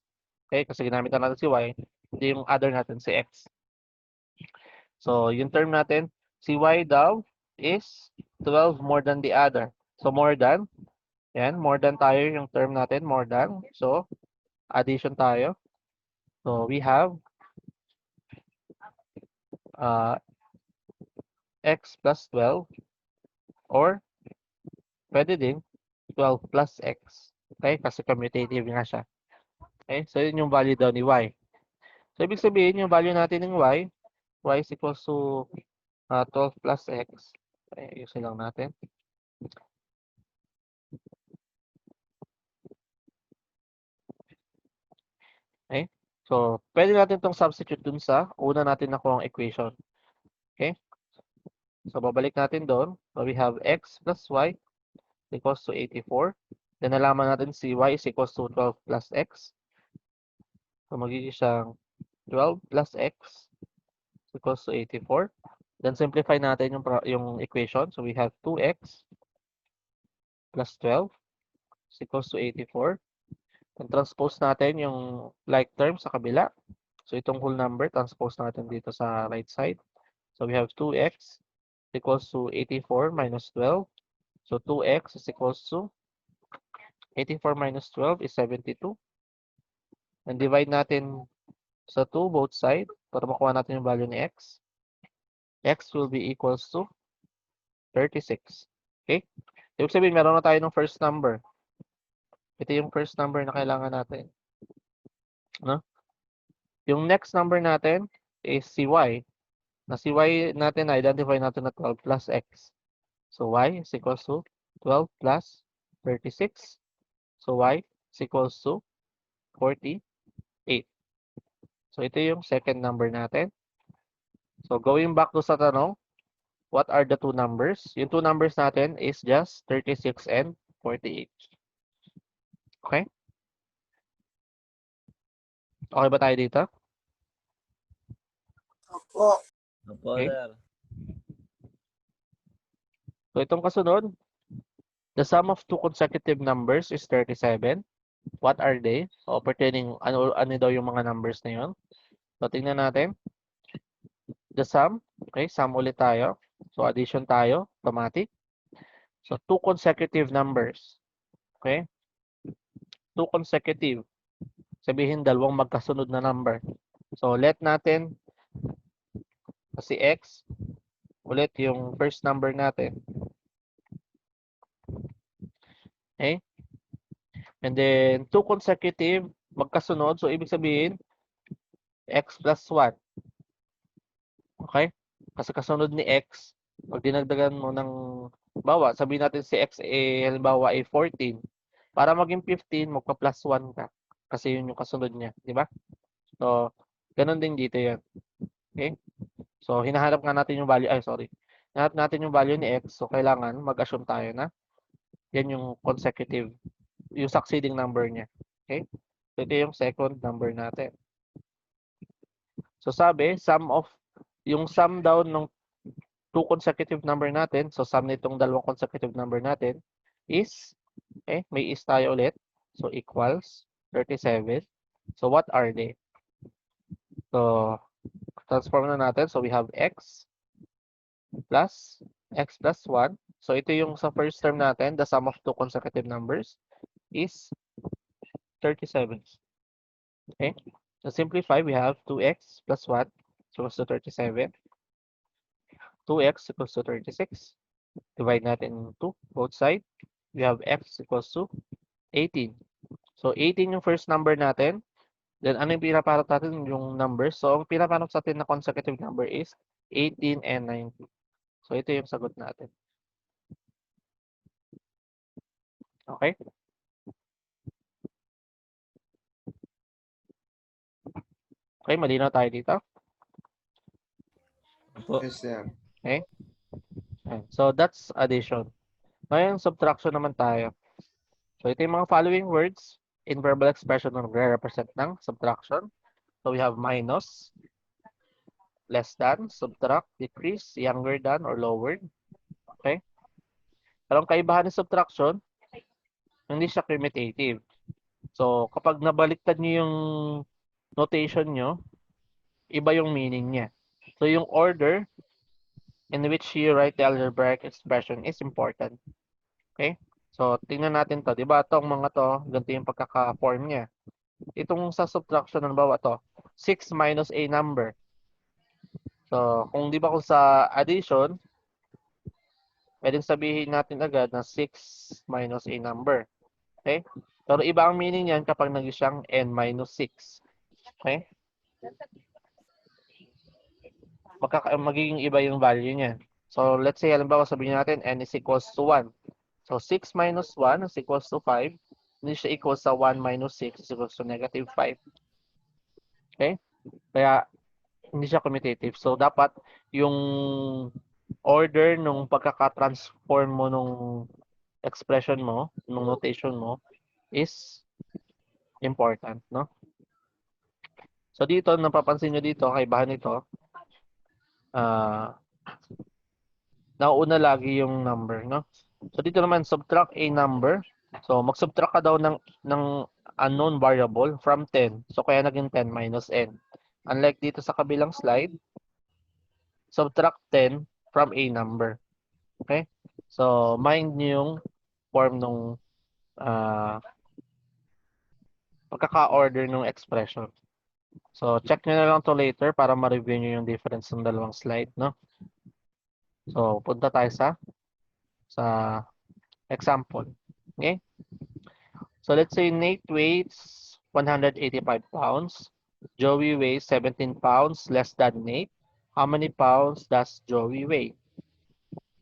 Speaker 1: Okay? Kasi ginamit na natin si y. Hindi yung other natin si x. So, yung term natin, si y daw is 12 more than the other. So, more than. Yan, more than tayo yung term natin, more than. So, addition tayo. So, we have x plus 12 or pwede din 12 plus x. Okay? Kasi commutative nga siya. Okay? So, yun yung value daw ni y. So, ibig sabihin, yung value natin ng y is equals to 12 plus x. Okay, ayusin lang natin. Okay? So, pwede natin itong substitute dun sa una natin nakuha ang equation. Okay? So, babalik natin doon. So, we have x plus y equals to 84. Then, nalaman natin si y is equals to 12 plus x. So, magiging siyang 12 plus x equals to 84. Then, simplify natin yung equation. So, we have 2x plus 12 is equals to 84. Then, transpose natin yung like term sa kabila. So, itong whole number, transpose natin dito sa right side. So, we have 2x equals to 84 minus 12. So, 2x is equals to 84 minus 12 is 72. And divide natin sa 2 both side para makuha natin yung value ni x. X will be equals to 36. Okay? Ibig sabihin, meron na tayo ng first number. Ito yung first number na kailangan natin. No? Yung next number natin is si y. Na si y natin, na-identify natin na 12 plus x. So, y is equals to 12 plus 36. So, y is equals to 48. So, ito yung second number natin. So, going back to sa tanong, what are the two numbers? Yung two numbers natin is just 36 and 48. Okay? Okay ba tayo dito?
Speaker 2: Opo.
Speaker 3: Opo,
Speaker 1: Okay.
Speaker 3: sir.
Speaker 1: So, itong kasunod, the sum of two consecutive numbers is 37. What are they? O, pertaining, ano daw yung mga numbers na yun? So, tingnan natin. The sum, okay, sum ulit tayo. So, addition tayo, automatic. So, two consecutive numbers. Okay? Two consecutive. Sabihin, dalawang magkasunod na number. So, let natin si x ulit yung first number natin. Okay? And then, 2 consecutive, magkasunod. So, ibig sabihin, x plus 1. Okay? Kasi kasunod ni x, pag dinagdagan mo ng, bawa, sabihin natin si x, halimbawa, ay 14. Para maging 15, magpa-plus 1 ka. Kasi yun yung kasunod niya. Di ba? So, ganun din dito yan. Okay? So, hinahanap nga natin yung value, hinahanap natin yung value ni x. So, kailangan mag-assume tayo na yan yung consecutive, yung succeeding number niya. Okay? So, ito yung second number natin. So, sabi, yung sum daw ng two consecutive number natin, so sum nitong dalawang consecutive number natin is, may is tayo ulit. So, equals 37. So, what are they? So, transform na natin. So, we have plus x plus 1. So, ito yung sa first term natin, the sum of two consecutive numbers is 37. Okay? To simplify, we have 2x plus 1 equals to 37. 2x equals to 36. Divide natin into both sides. We have x equals to 18. So, 18 yung first number natin. Then, ano yung pinapanap natin? Yung numbers. So, ang pinapanap sa atin na consecutive number is 18 and 19. So, ito yung sagot natin. Okay? Okay, malinaw tayo dito.
Speaker 2: Yes, sir.
Speaker 1: Okay? So, that's addition. Ngayon, subtraction naman tayo. So, ito yung mga following words in verbal expression na nagre-represent ng subtraction. So, we have minus, less than, subtract, decrease, younger than, or lowered. Okay? Pero ang kaibahan ng subtraction, hindi siya commutative. So, kapag nabaliktad nyo yung notation nyo, iba yung meaning niya. So, yung order in which you write the algebraic expression is important. Okay? So, tingnan natin to. Diba itong mga to, ganito yung pagkaka-form niya. Itong sa subtraction, halimbawa to, 6 minus a number. So, kung di ba kung sa addition, pwedeng sabihin natin agad na 6 minus a number. Okay? Pero iba ang meaning niyan kapag naging siyang n minus 6. Okay? Magiging iba yung value niya. So, let's say, halimbawa, sabihin natin n is equals to 1. So, 6 minus 1 is equals to 5. Hindi siya equals sa 1 minus 6 is equals to negative 5. Okay? Kaya, hindi siya commutative. So, dapat yung order nung pagkaka-transform mo nung expression mo, nung notation mo, is important, no? So, dito, napapansin nyo dito, kaibahan nito, nauuna lagi yung number, no? So, dito naman, subtract a number. So, mag-subtract ka daw ng unknown variable from 10. So, kaya naging 10 minus n. Unlike dito sa kabilang slide, subtract 10 from a number. Okay? So, mind nyo yung form nung pagkaka-order ng expression. So, check nyo na lang to later para ma-review nyo yung difference ng dalawang slide, no? So, punta tayo sa example. Okay? So, let's say Nate weighs 185 pounds. Joey weighs 17 pounds less than Nate. How many pounds does Joey weigh?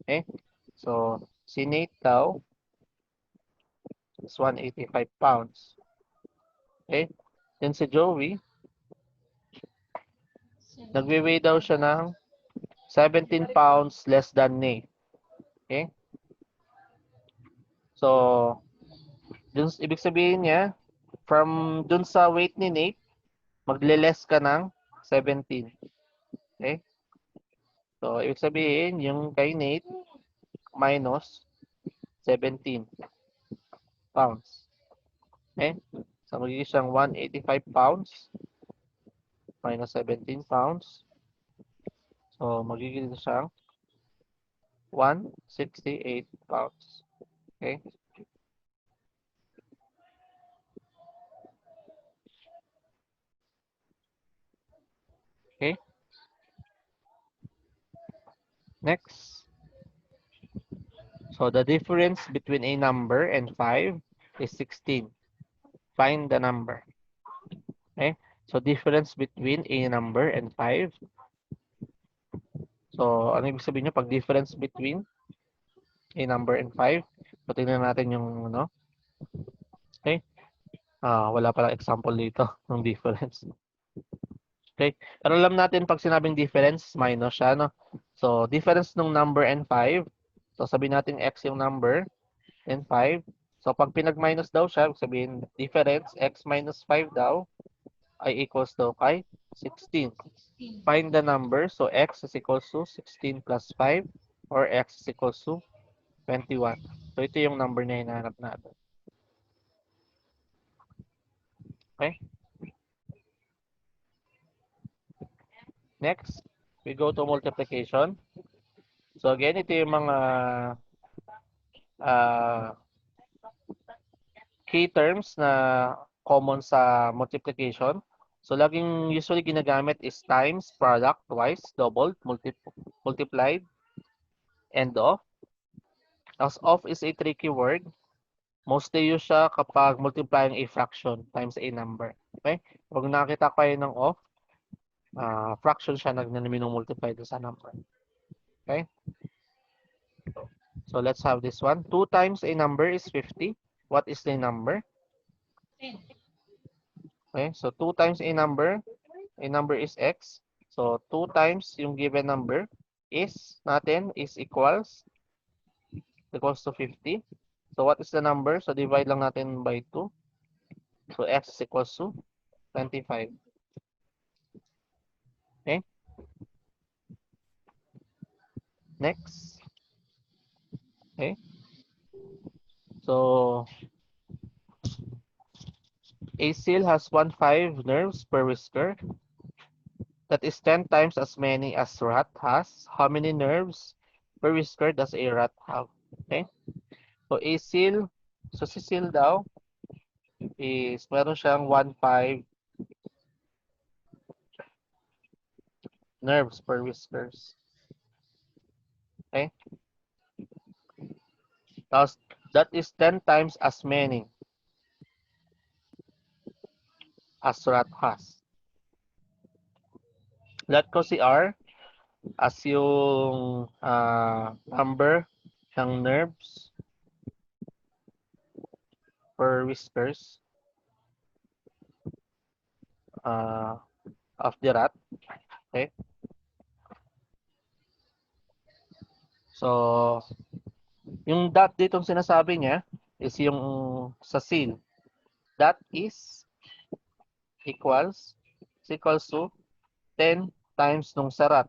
Speaker 1: Okay? So, si Nate daw is 185 pounds. Okay? Then si Joey, nagwe-weigh daw siya ng 17 pounds less than Nate. Okay? So, ibig sabihin niya, from dun sa weight ni Nate, magle-less ka ng 17. Okay? So, ibig sabihin, yung kay Nate, minus 17 pounds. Okay? So, magiging siyang 185 pounds minus 17 pounds. So, magiging siyang 168 pounds. Okay? Okay? Next. So the difference between a number and 5 is 16. Find the number. Okay? So difference between a number and 5. So ano ibig sabihin nyo? Pag difference between a number and 5. So tingnan natin yung ano. Okay? Wala palang example dito ng difference. Okay? Pero alam natin pag sinabing difference, minus siya, no? So difference ng number and 5. So sabihin natin x yung number and 5. So pag pinag-minus daw siya, sabihin difference x minus 5 daw ay equals daw kay 16. Find the number. So x is equals to 16 plus 5 or x is equals to 21. So ito yung number na hinahanap natin. Okay? Next, we go to multiplication. So again, ito yung mga uh, key terms na common sa multiplication. So laging usually ginagamit is times, product, twice, doubled, multiplied, and off. As off is a tricky word. Mostly use siya kapag multiplying a fraction times a number. Okay? Pag nakita kayo ng off, fraction siya na minumultiply sa number. Okay? So let's have this one. 2 times a number is 50. What is the number? Okay, so 2 times a number is x. So 2 times yung given number is natin is equals to 50. So what is the number? So divide lang natin by 2. So x is equals to 25. Okay, next. Okay, so a seal has 15 nerves per whisker. That is 10 times as many as rat has. How many nerves per whisker does a rat have? Okay, so a seal, so si seal daw is meron siyang 15 nerves per whiskers. Okay? Tapos, that is 10 times as many as rat has. Let ko si R as yung number ng nerves per whiskers uh, of the rat. Okay? So, yung dot ditong sinasabi niya is yung sa seal. That is equals to 10 times nung sa rat.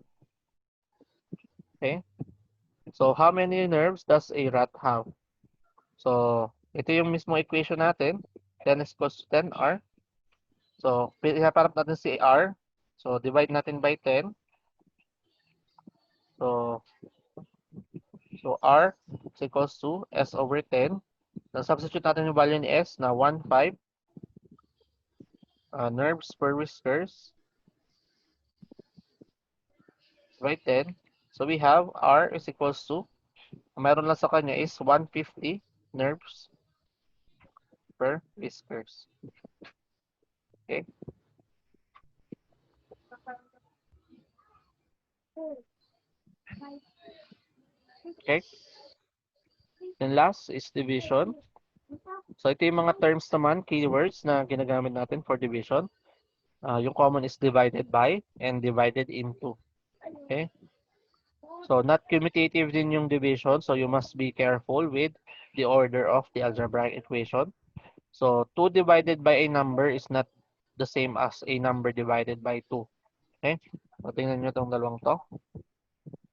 Speaker 1: Okay? So, how many nerves does a rat have? So, ito yung mismo equation natin. 10 is equals to 10R. So, ihaparap natin si R. So, divide natin by 10. So, R is equals to S over 10. Then, substitute natin yung value ni S na 15 nerves per whiskers by 10. So, we have R is equals to, meron lang sa kanya is 150 nerves per whiskers. Okay? Okay? Then last is division. So ito yung mga terms naman, keywords na ginagamit natin for division. Yung common is divided by and divided into. Okay? So not commutative din yung division, so you must be careful with the order of the algebraic equation. So 2 divided by a number is not the same as a number divided by 2. Okay? So tingnan nyo itong dalawang to.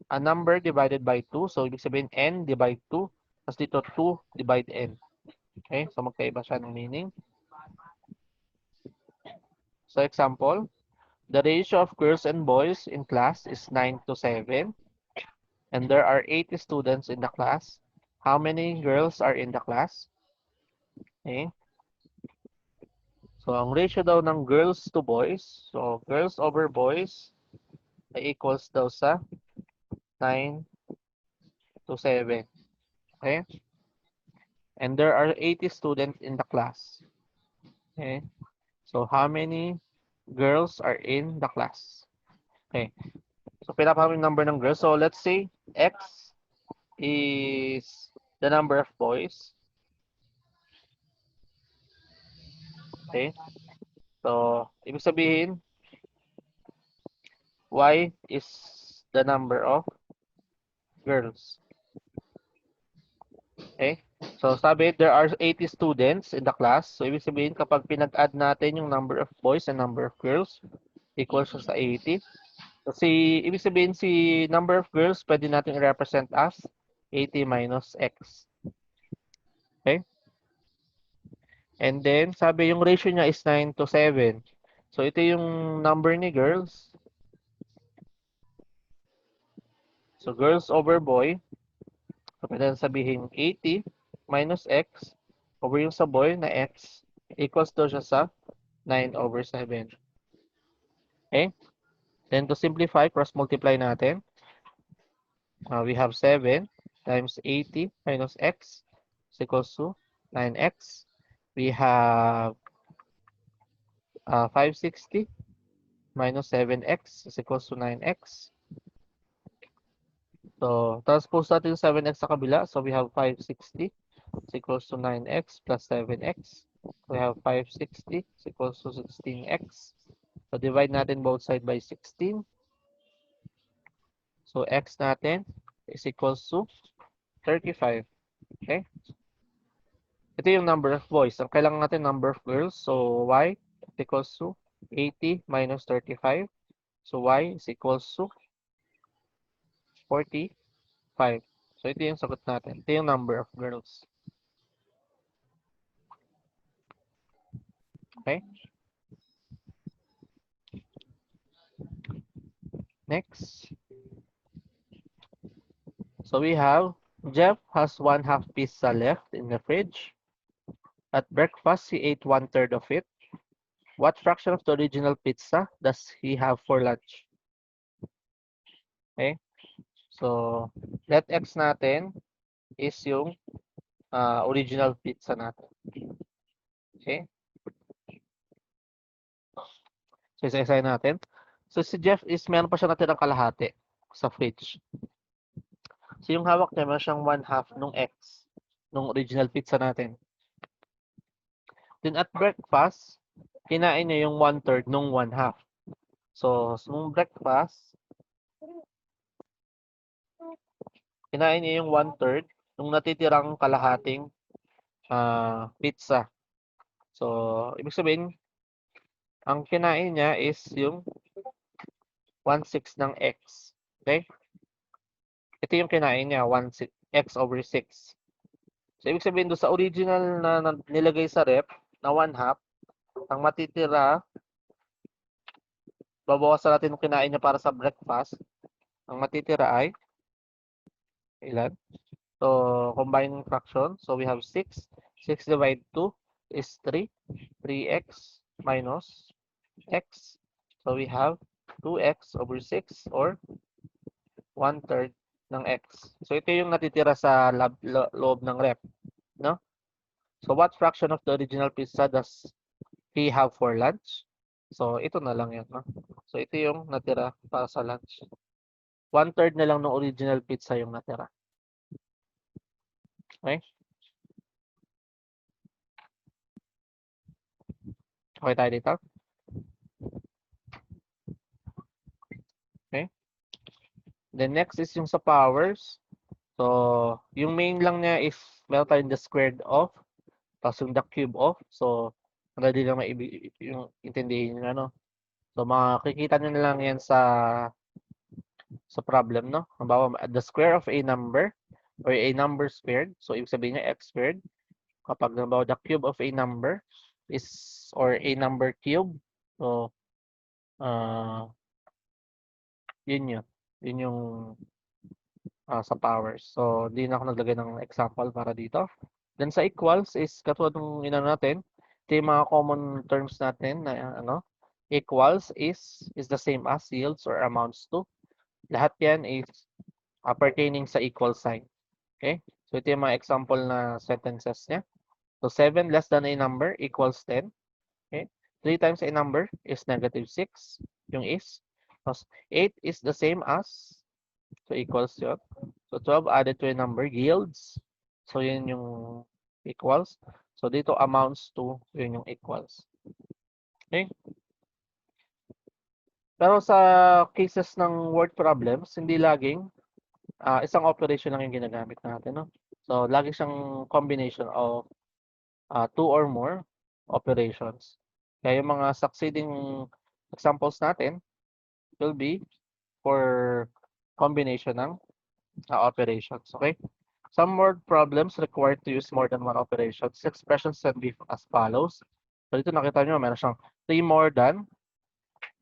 Speaker 1: A number divided by 2, so ibig sabihin n divide 2, tapos dito 2 divide n. Okay? So magkaiba siya ng meaning. So example, the ratio of girls and boys in class is 9 to 7, and there are 80 students in the class. How many girls are in the class? Okay. So ang ratio daw ng girls to boys, so girls over boys ay equals daw sa 9 to 7. Okay? And there are 80 students in the class. Okay? So how many girls are in the class? Okay. So pinapahami yung number ng girls. So let's say X is the number of boys. Okay? So ibig sabihin Y is the number of girls. Okay? So sabi, there are 80 students in the class. So ibig sabihin, kapag pinag-add natin yung number of boys and number of girls, equals siya sa 80. So ibig sabihin, si number of girls, pwede natin i-represent as 80 minus X. Okay? And then, sabi yung ratio niya is 9 to 7. So ito yung number ni girls. So girls over boy. So pwede natin sabihin 80 minus X over yung sa boy na X equals to siya sa 9 over 7. Okay? Then to simplify, cross multiply natin. We have 7 times 80 minus X is equals to 9X. We have 560 minus 7X is equals to 9X. So, transpose natin yung 7X sa kabila. So, we have 560 is equals to 9X plus 7X. We have 560 is equals to 16X. So, divide natin both side by 16. So, X natin is equals to 35. Okay? Ito yung number of boys. Ang kailangan natin number of girls. So, Y is equals to 80 minus 35. So, Y is equals to 45. So, ito yung sagot natin. Ito yung number of girls. Okay? Next. So, we have Jeff has 1/2 pizza left in the fridge. At breakfast, he ate 1/3 of it. What fraction of the original pizza does he have for lunch? Okay? So, let X natin is yung original pizza natin. Okay? So, isa-isahin natin. So, si Jeff is meron pa siya natirang kalahati sa fridge. So, yung hawak niya, meron siyang 1/2 nung X, nung original pizza natin. Then, at breakfast, kinain niya yung 1/3 nung 1/2. So, nung breakfast, kinain niya yung 1/3 nung natitirang kalahating pizza. So, ibig sabihin, ang kinain niya is yung 1/6 ng X. Okay? Ito yung kinain niya, 1/6, X over 6. So, ibig sabihin doon sa original na nilagay sa rep na 1/2, ang matitira, babawasan natin yung kinain niya para sa breakfast. Ang matitira ay, ilan? So, combine fraction. So, we have 6. 6 divided 2 is 3. 3x minus x. So, we have 2x over 6 or 1/3 ng x. So, ito yung natitira sa loob ng rep. No? So, what fraction of the original pizza does he have for lunch? So, ito na lang yan. No? So, ito yung natira para sa lunch. 1/3 na lang ng original pizza yung natira. Okay? Okay tayo dito? Okay? Then next is yung sa powers. So, yung main lang niya is meron tayong the squared of, tapos yung the cube of. So, ready lang yung intindihin nyo, ano. So, makikita nyo na lang yan sa problem, no? Halimbawa, the square of a number or a number squared. So, ibig sabihin niya x squared. Kapag halimbawa, the cube of a number is or a number cube. So, yun yun. Yun yung sa powers. So, di na ako naglagay ng example para dito. Then sa equals is katulad ng inano natin, ito yung mga common terms natin na equals is the same as yields or amounts to. Lahat yan is pertaining sa equal sign. Okay? So ito yung mga example na sentences niya. So 7 less than a number equals 10. Okay? 3 times a number is negative 6. Yung is. Tapos 8 is the same as. So equals yun. So 12 added to a number yields. So yun yung equals. So dito amounts to yun yung equals. Okay? Pero sa cases ng word problems, hindi laging isang operation lang yung ginagamit natin, no? So lagi siyang combination of two or more operations. Kaya yung mga succeeding examples natin will be for combination ng operations. Okay? Some word problems require to use more than one operations. Expressions can be as follows. So dito nakita nyo, meron siyang 3 more than.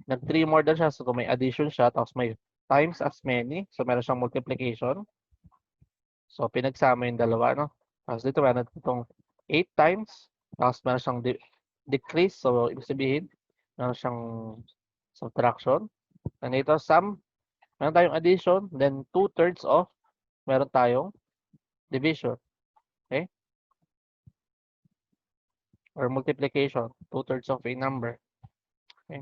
Speaker 1: Nag-3 more than siya. So kung may addition siya, tapos may times as many. So meron siyang multiplication. So pinagsama yung dalawa, no? Tapos dito meron itong 8 times. Tapos meron siyang decrease. So ibig sabihin, meron siyang subtraction. And ito, sum. Meron tayong addition. Then 2/3 of meron tayong division. Okay? Or multiplication. 2/3 of a number. Okay?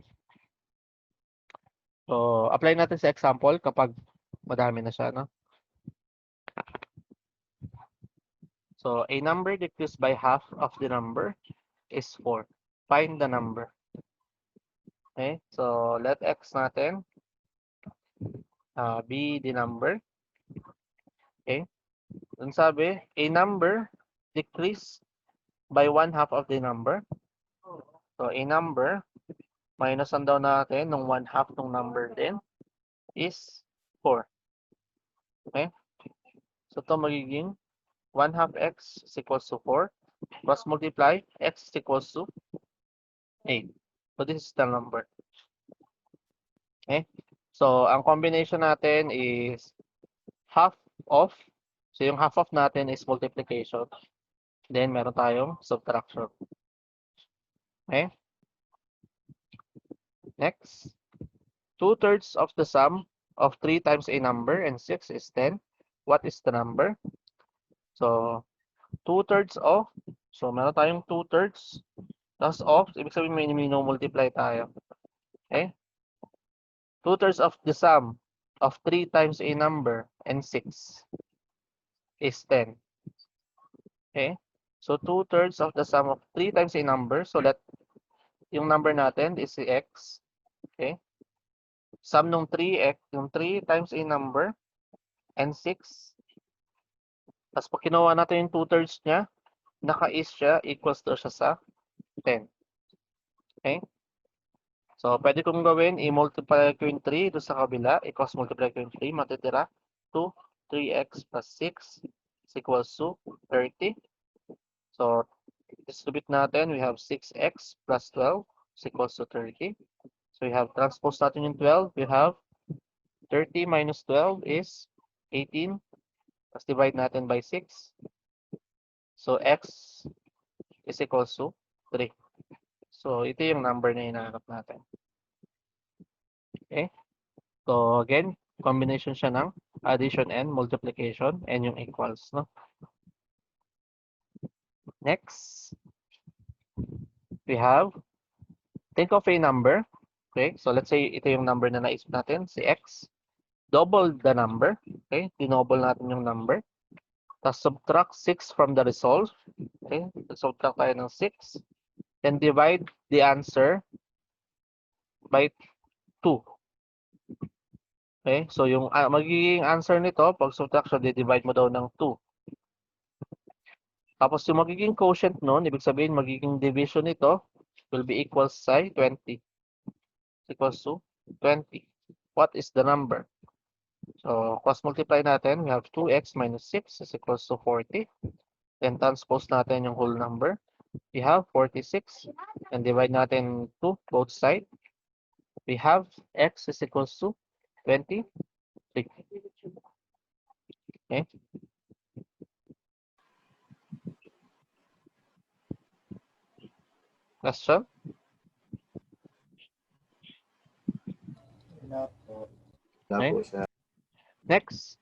Speaker 1: So, apply natin sa example kapag madami na siya, no? So, a number decreased by half of the number is 4. Find the number. Okay? So, let x natin be the number. Okay? Dun sabi, a number decreased by 1/2 of the number. So, a number, minusan daw natin nung 1/2 ng number din is 4. Okay? So, ito magiging 1/2 x is equals to 4. Cross multiply, x is equals to 8. So, this is the number. Okay? So, ang combination natin is half of. So, yung half of natin is multiplication. Then, meron tayong subtraction. Okay? Next. 2/3 of the sum of 3 times a number and 6 is 10. What is the number? So, 2/3 of. So, meron tayong 2/3. Tapos of, ibig sabihin may multiply tayo. Okay? 2/3 of the sum of 3 times a number and 6 is 10. Okay? So 2/3 of the sum of 3 times a number. So let yung number natin is si x. Okay? Sum nung 3x, yung 3 times a number and 6. Tapos pag kinuha natin yung 2/3 niya, naka-is siya, equals to siya sa 10. Okay? So pwede kong gawin, i-multiply ko yung 3 doon sa kabila, i-cross multiply ko yung 3, matitira 2, 3x plus 6 is equals to 30. So distribute natin, we have 6x plus 12 is equals to 30. So we have transpose natin yung 12, we have 30 minus 12 is 18. Tapos divide natin by 6. So x is equals to 3. So ito yung number na hinahanap natin. Okay? So again, combination siya ng addition and multiplication and yung equals, no? Next, we have, think of a number. Okay? So let's say ito yung number na naisip natin, si x. Double the number. Okay? Dinoble natin yung number. Tapos subtract 6 from the result. Okay? Subtract tayo ng 6. Then divide the answer by 2. Okay? So yung magiging answer nito, pag subtraction, divide mo daw ng 2. Tapos yung magiging quotient nun, ibig sabihin magiging division nito will be equals sa 20. Equals to 20. What is the number? So cross multiply natin, we have 2x minus 6 is equals to 40. Then transpose natin yung whole number. We have 46. And divide natin to both sides. We have x is equals to 23. Okay. Question?
Speaker 2: Wala po.
Speaker 1: Okay.
Speaker 2: Wala po siya.
Speaker 1: Next.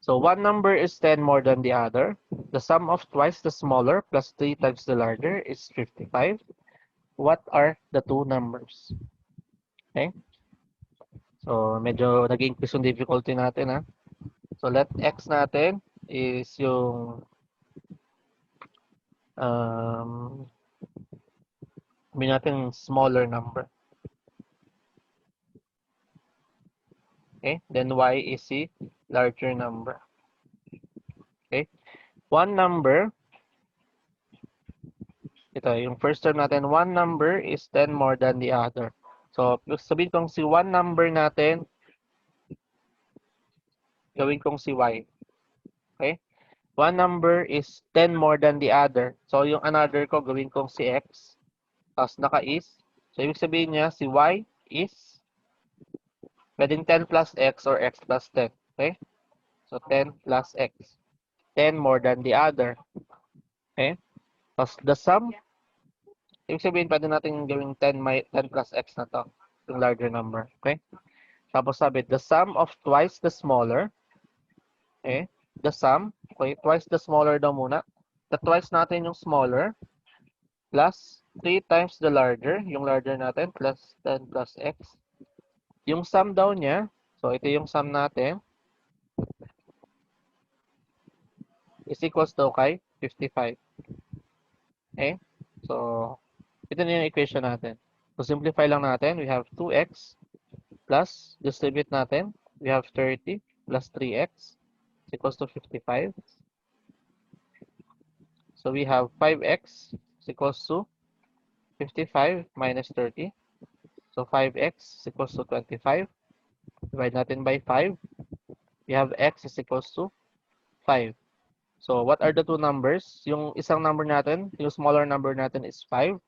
Speaker 1: So one number is 10 more than the other. The sum of twice the smaller plus 3 times the larger is 55. What are the two numbers? Okay? So medyo nag-increase yung difficulty natin ha. So let x natin is yung um, sabihin natin smaller number. Okay? Then y is the larger number. Okay? One number, ito yung first term natin, one number is 10 more than the other. So sabihin kong si one number natin, gawin kong si y. Okay? One number is 10 more than the other. So yung another ko, gawin kong si x. Tapos naka-is. So ibig sabihin niya, si y is pwedeng 10 plus x or x plus 10. Okay? So 10 plus x. 10 more than the other. Okay? Tapos the sum, ibig sabihin pwede natin gawing 10 plus x na to. Yung larger number. Okay? Tapos sabi, the sum of twice the smaller. Okay? The sum, okay, twice the smaller daw muna. The twice natin yung smaller plus 3 times the larger, yung larger natin, plus 10 plus x. Yung sum daw niya, so ito yung sum natin, is equals to kay 55. Okay? So, ito na yung equation natin. So, simplify lang natin. We have 2x plus, distribute natin, we have 30 plus 3x is equals to 55. So, we have 5x is equals to 55 minus 30. So, 5x is equals to 25. Divide natin by 5. We have x is equals to 5. So, what are the two numbers? Yung isang number natin, yung smaller number natin is 5.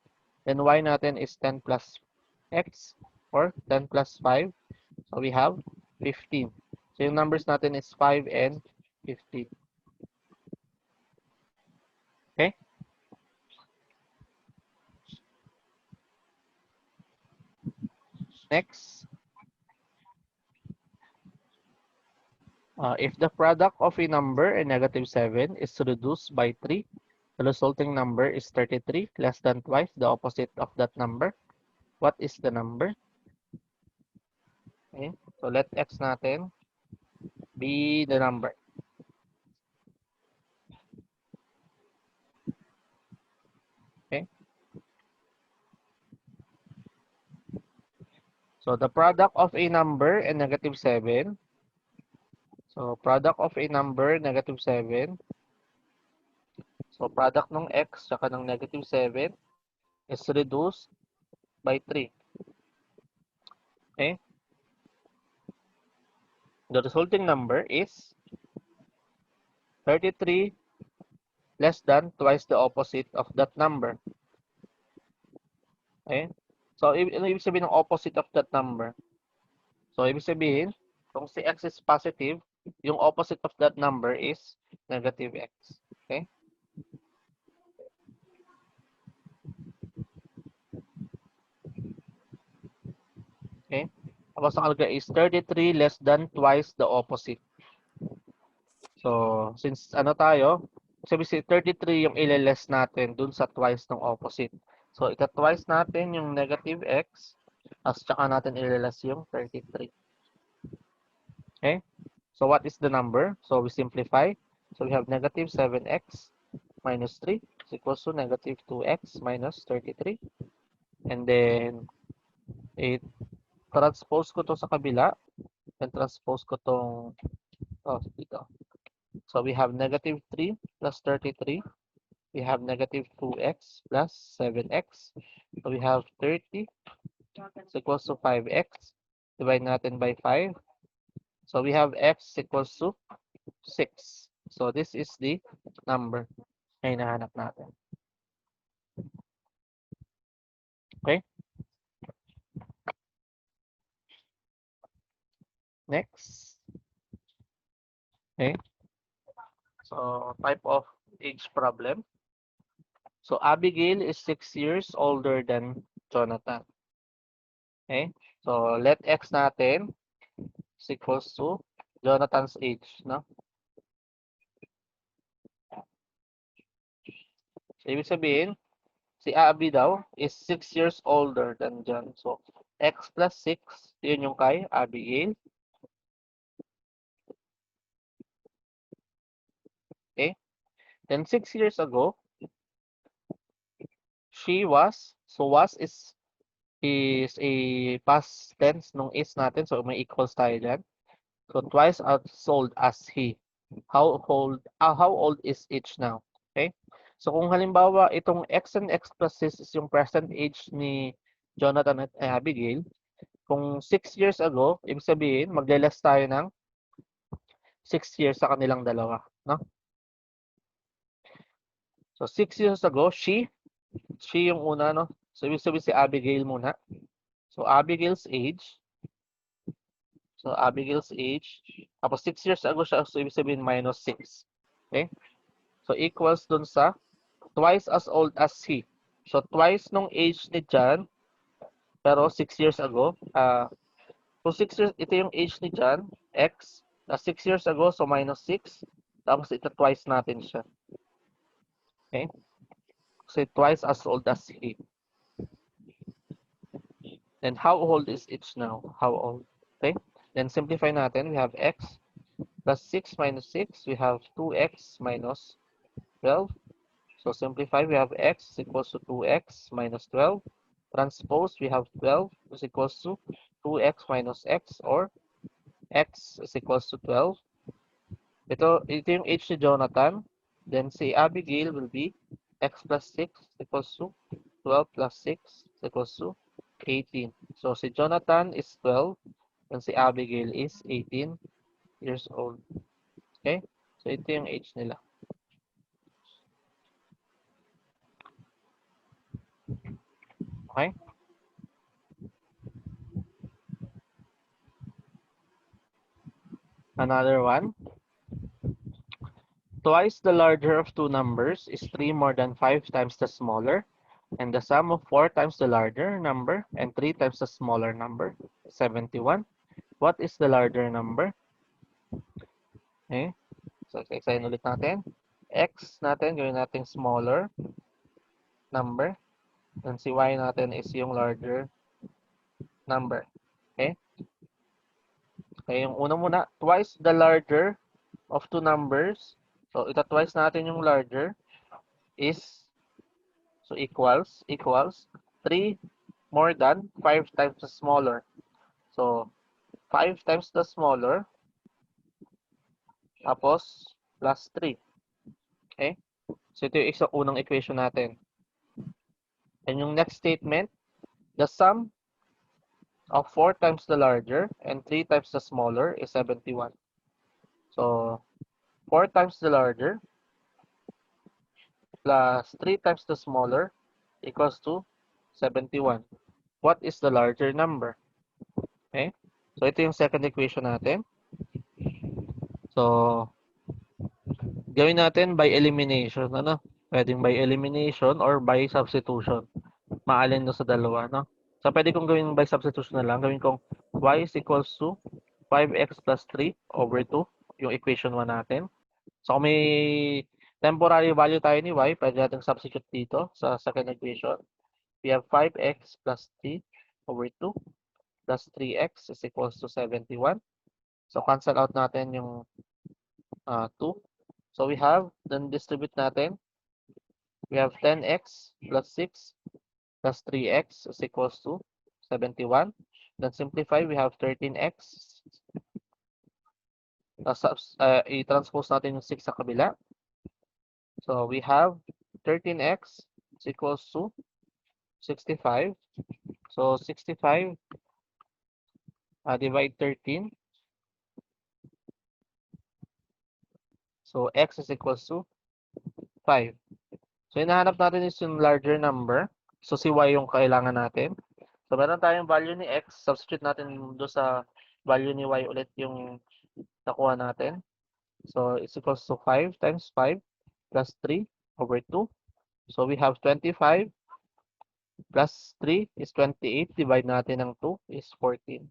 Speaker 1: And y natin is 10 plus x or 10 plus 5. So, we have 15. So, yung numbers natin is 5 and 15. Okay? Next. If the product of a number and negative 7 is reduced by 3, the resulting number is 33, less than twice the opposite of that number. What is the number? Okay. So, let x natin be the number. Okay. So, the product of a number and negative 7. So, product of a number, negative 7. So, product ng x saka ng negative 7 is reduced by 3. Okay. The resulting number is 33 less than twice the opposite of that number. Okay. So, ano ibig sabihin ng opposite of that number? So, ibig sabihin, kung si x is positive, yung opposite of that number is negative x. Okay? Okay? Tapos ang alga is 33 less than twice the opposite. So, since ano tayo, sabi si 33 yung ile-less natin dun sa twice ng opposite. So, ika-twice natin yung negative x, at saka natin ile-less yung 33. Okay? So, what is the number? So, we simplify. So, we have negative 7x minus 3 is equals to negative 2x minus 33. And then, transpose ko to sa kabila. And transpose ko tong, dito. So, we have negative 3 plus 33. We have negative 2x plus 7x. So, we have 30 is equals to 5x. Divide natin by 5. So, we have x equals to 6. So, this is the number na hinahanap natin. Okay? Next. Okay? So, type of age problem. So, Abigail is 6 years older than Jonathan. Okay? So, let x natin is equals to Jonathan's age. No? So, ibig sabihin, si Abby daw is 6 years older than John. So, x plus 6, yun yung kay Abigail. Okay? Then 6 years ago, she was, so was is a past tense nung is natin. So, may equals tayo dyan. So, twice as old as he. How old is each now? Okay? So, kung halimbawa, itong x and x plus 6 is yung present age ni Jonathan at Abigail, kung 6 years ago, ibig sabihin, magle-less tayo ng 6 years sa kanilang dalawa. No? So, 6 years ago, she yung una, no? So, ibig sabihin si Abigail muna. So, Abigail's age. So, Abigail's age. Tapos, 6 years ago siya. So, ibig sabihin minus 6. Okay? So, equals dun sa twice as old as he. So, twice nung age ni John. Pero, 6 years ago. Kung 6 years, ito yung age ni John. X. 6 years ago. So, minus 6. Tapos, ito twice natin siya. Okay? So, twice as old as he. Then how old is each now? How old? Okay? Then simplify natin. We have x plus 6 minus 6. We have 2x minus 12. So simplify. We have x is equals to 2x minus 12. Transpose. We have 12 is equals to 2x minus x, or x is equals to 12. Ito yung age ni Jonathan. Then si Abigail will be x plus 6 equals to 12 plus 6 equals to 18. So si Jonathan is 12 and si Abigail is 18 years old. Okay? So ito yung age nila. Okay? Another one. Twice the larger of two numbers is 3 more than 5 times the smaller, and the sum of 4 times the larger number and 3 times the smaller number, 71. What is the larger number? Okay? So, exercise ulit natin. X natin, gawin natin smaller number. And si Y natin is yung larger number. Okay? Okay, yung una muna, twice the larger of two numbers. So, ito twice natin yung larger is, so equals 3 more than 5 times the smaller. So, 5 times the smaller, tapos plus 3. Okay? So, ito yung isang unang equation natin. And yung next statement, the sum of 4 times the larger and 3 times the smaller is 71. So, 4 times the larger plus 3 times the smaller equals to 71. What is the larger number? Okay? So, ito yung second equation natin. So, gawin natin by elimination. Ano? Pwedeng by elimination or by substitution. Maalin do sa dalawa. No? So, pwede kong gawin by substitution na lang. Gawin kong y is equals to 5x plus 3 over 2. Yung equation 1 natin. So, kung may temporary value tayo ni y, pwede natin substitute dito sa second equation. We have 5x plus 3 over 2 plus 3x is equals to 71. So, cancel out natin yung 2. So, we have, then distribute natin. We have 10x plus 6 plus 3x is equals to 71. Then simplify, we have 13x. I-transpose natin yung 6 sa kabila. So, we have 13x is equals to 65. So, 65 divide 13. So, x is equals to 5. So, hinahanap natin is yung larger number. So, si y yung kailangan natin. So, meron tayong value ni x. Substitute natin doon sa value ni y ulit yung nakuha natin. So, it's equals to 5 times 5 plus 3 over 2. So, we have 25 plus 3 is 28. Divide natin ng 2 is 14.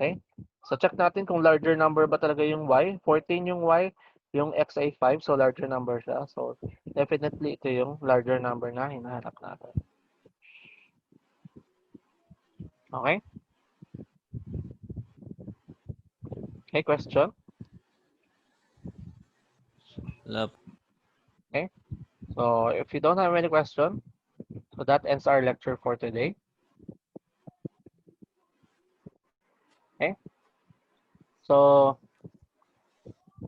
Speaker 1: Okay? So, check natin kung larger number ba talaga yung y. 14 yung y. yung XA5, so larger number siya. So, definitely ito yung larger number na hinahanap natin. Okay? Okay, question?
Speaker 3: Wala po.
Speaker 1: Okay. So, if you don't have any question, so that ends our lecture for today. Okay? So,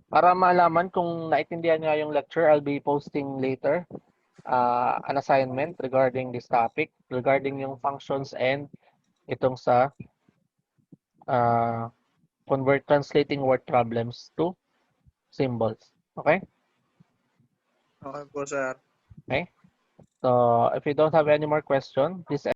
Speaker 1: para malaman kung naintindihan nga yung lecture, I'll be posting later an assignment regarding this topic, regarding yung functions and itong sa translating word problems to symbols. Okay?
Speaker 4: Okay po, sir.
Speaker 1: Okay? So, if you don't have any more question, this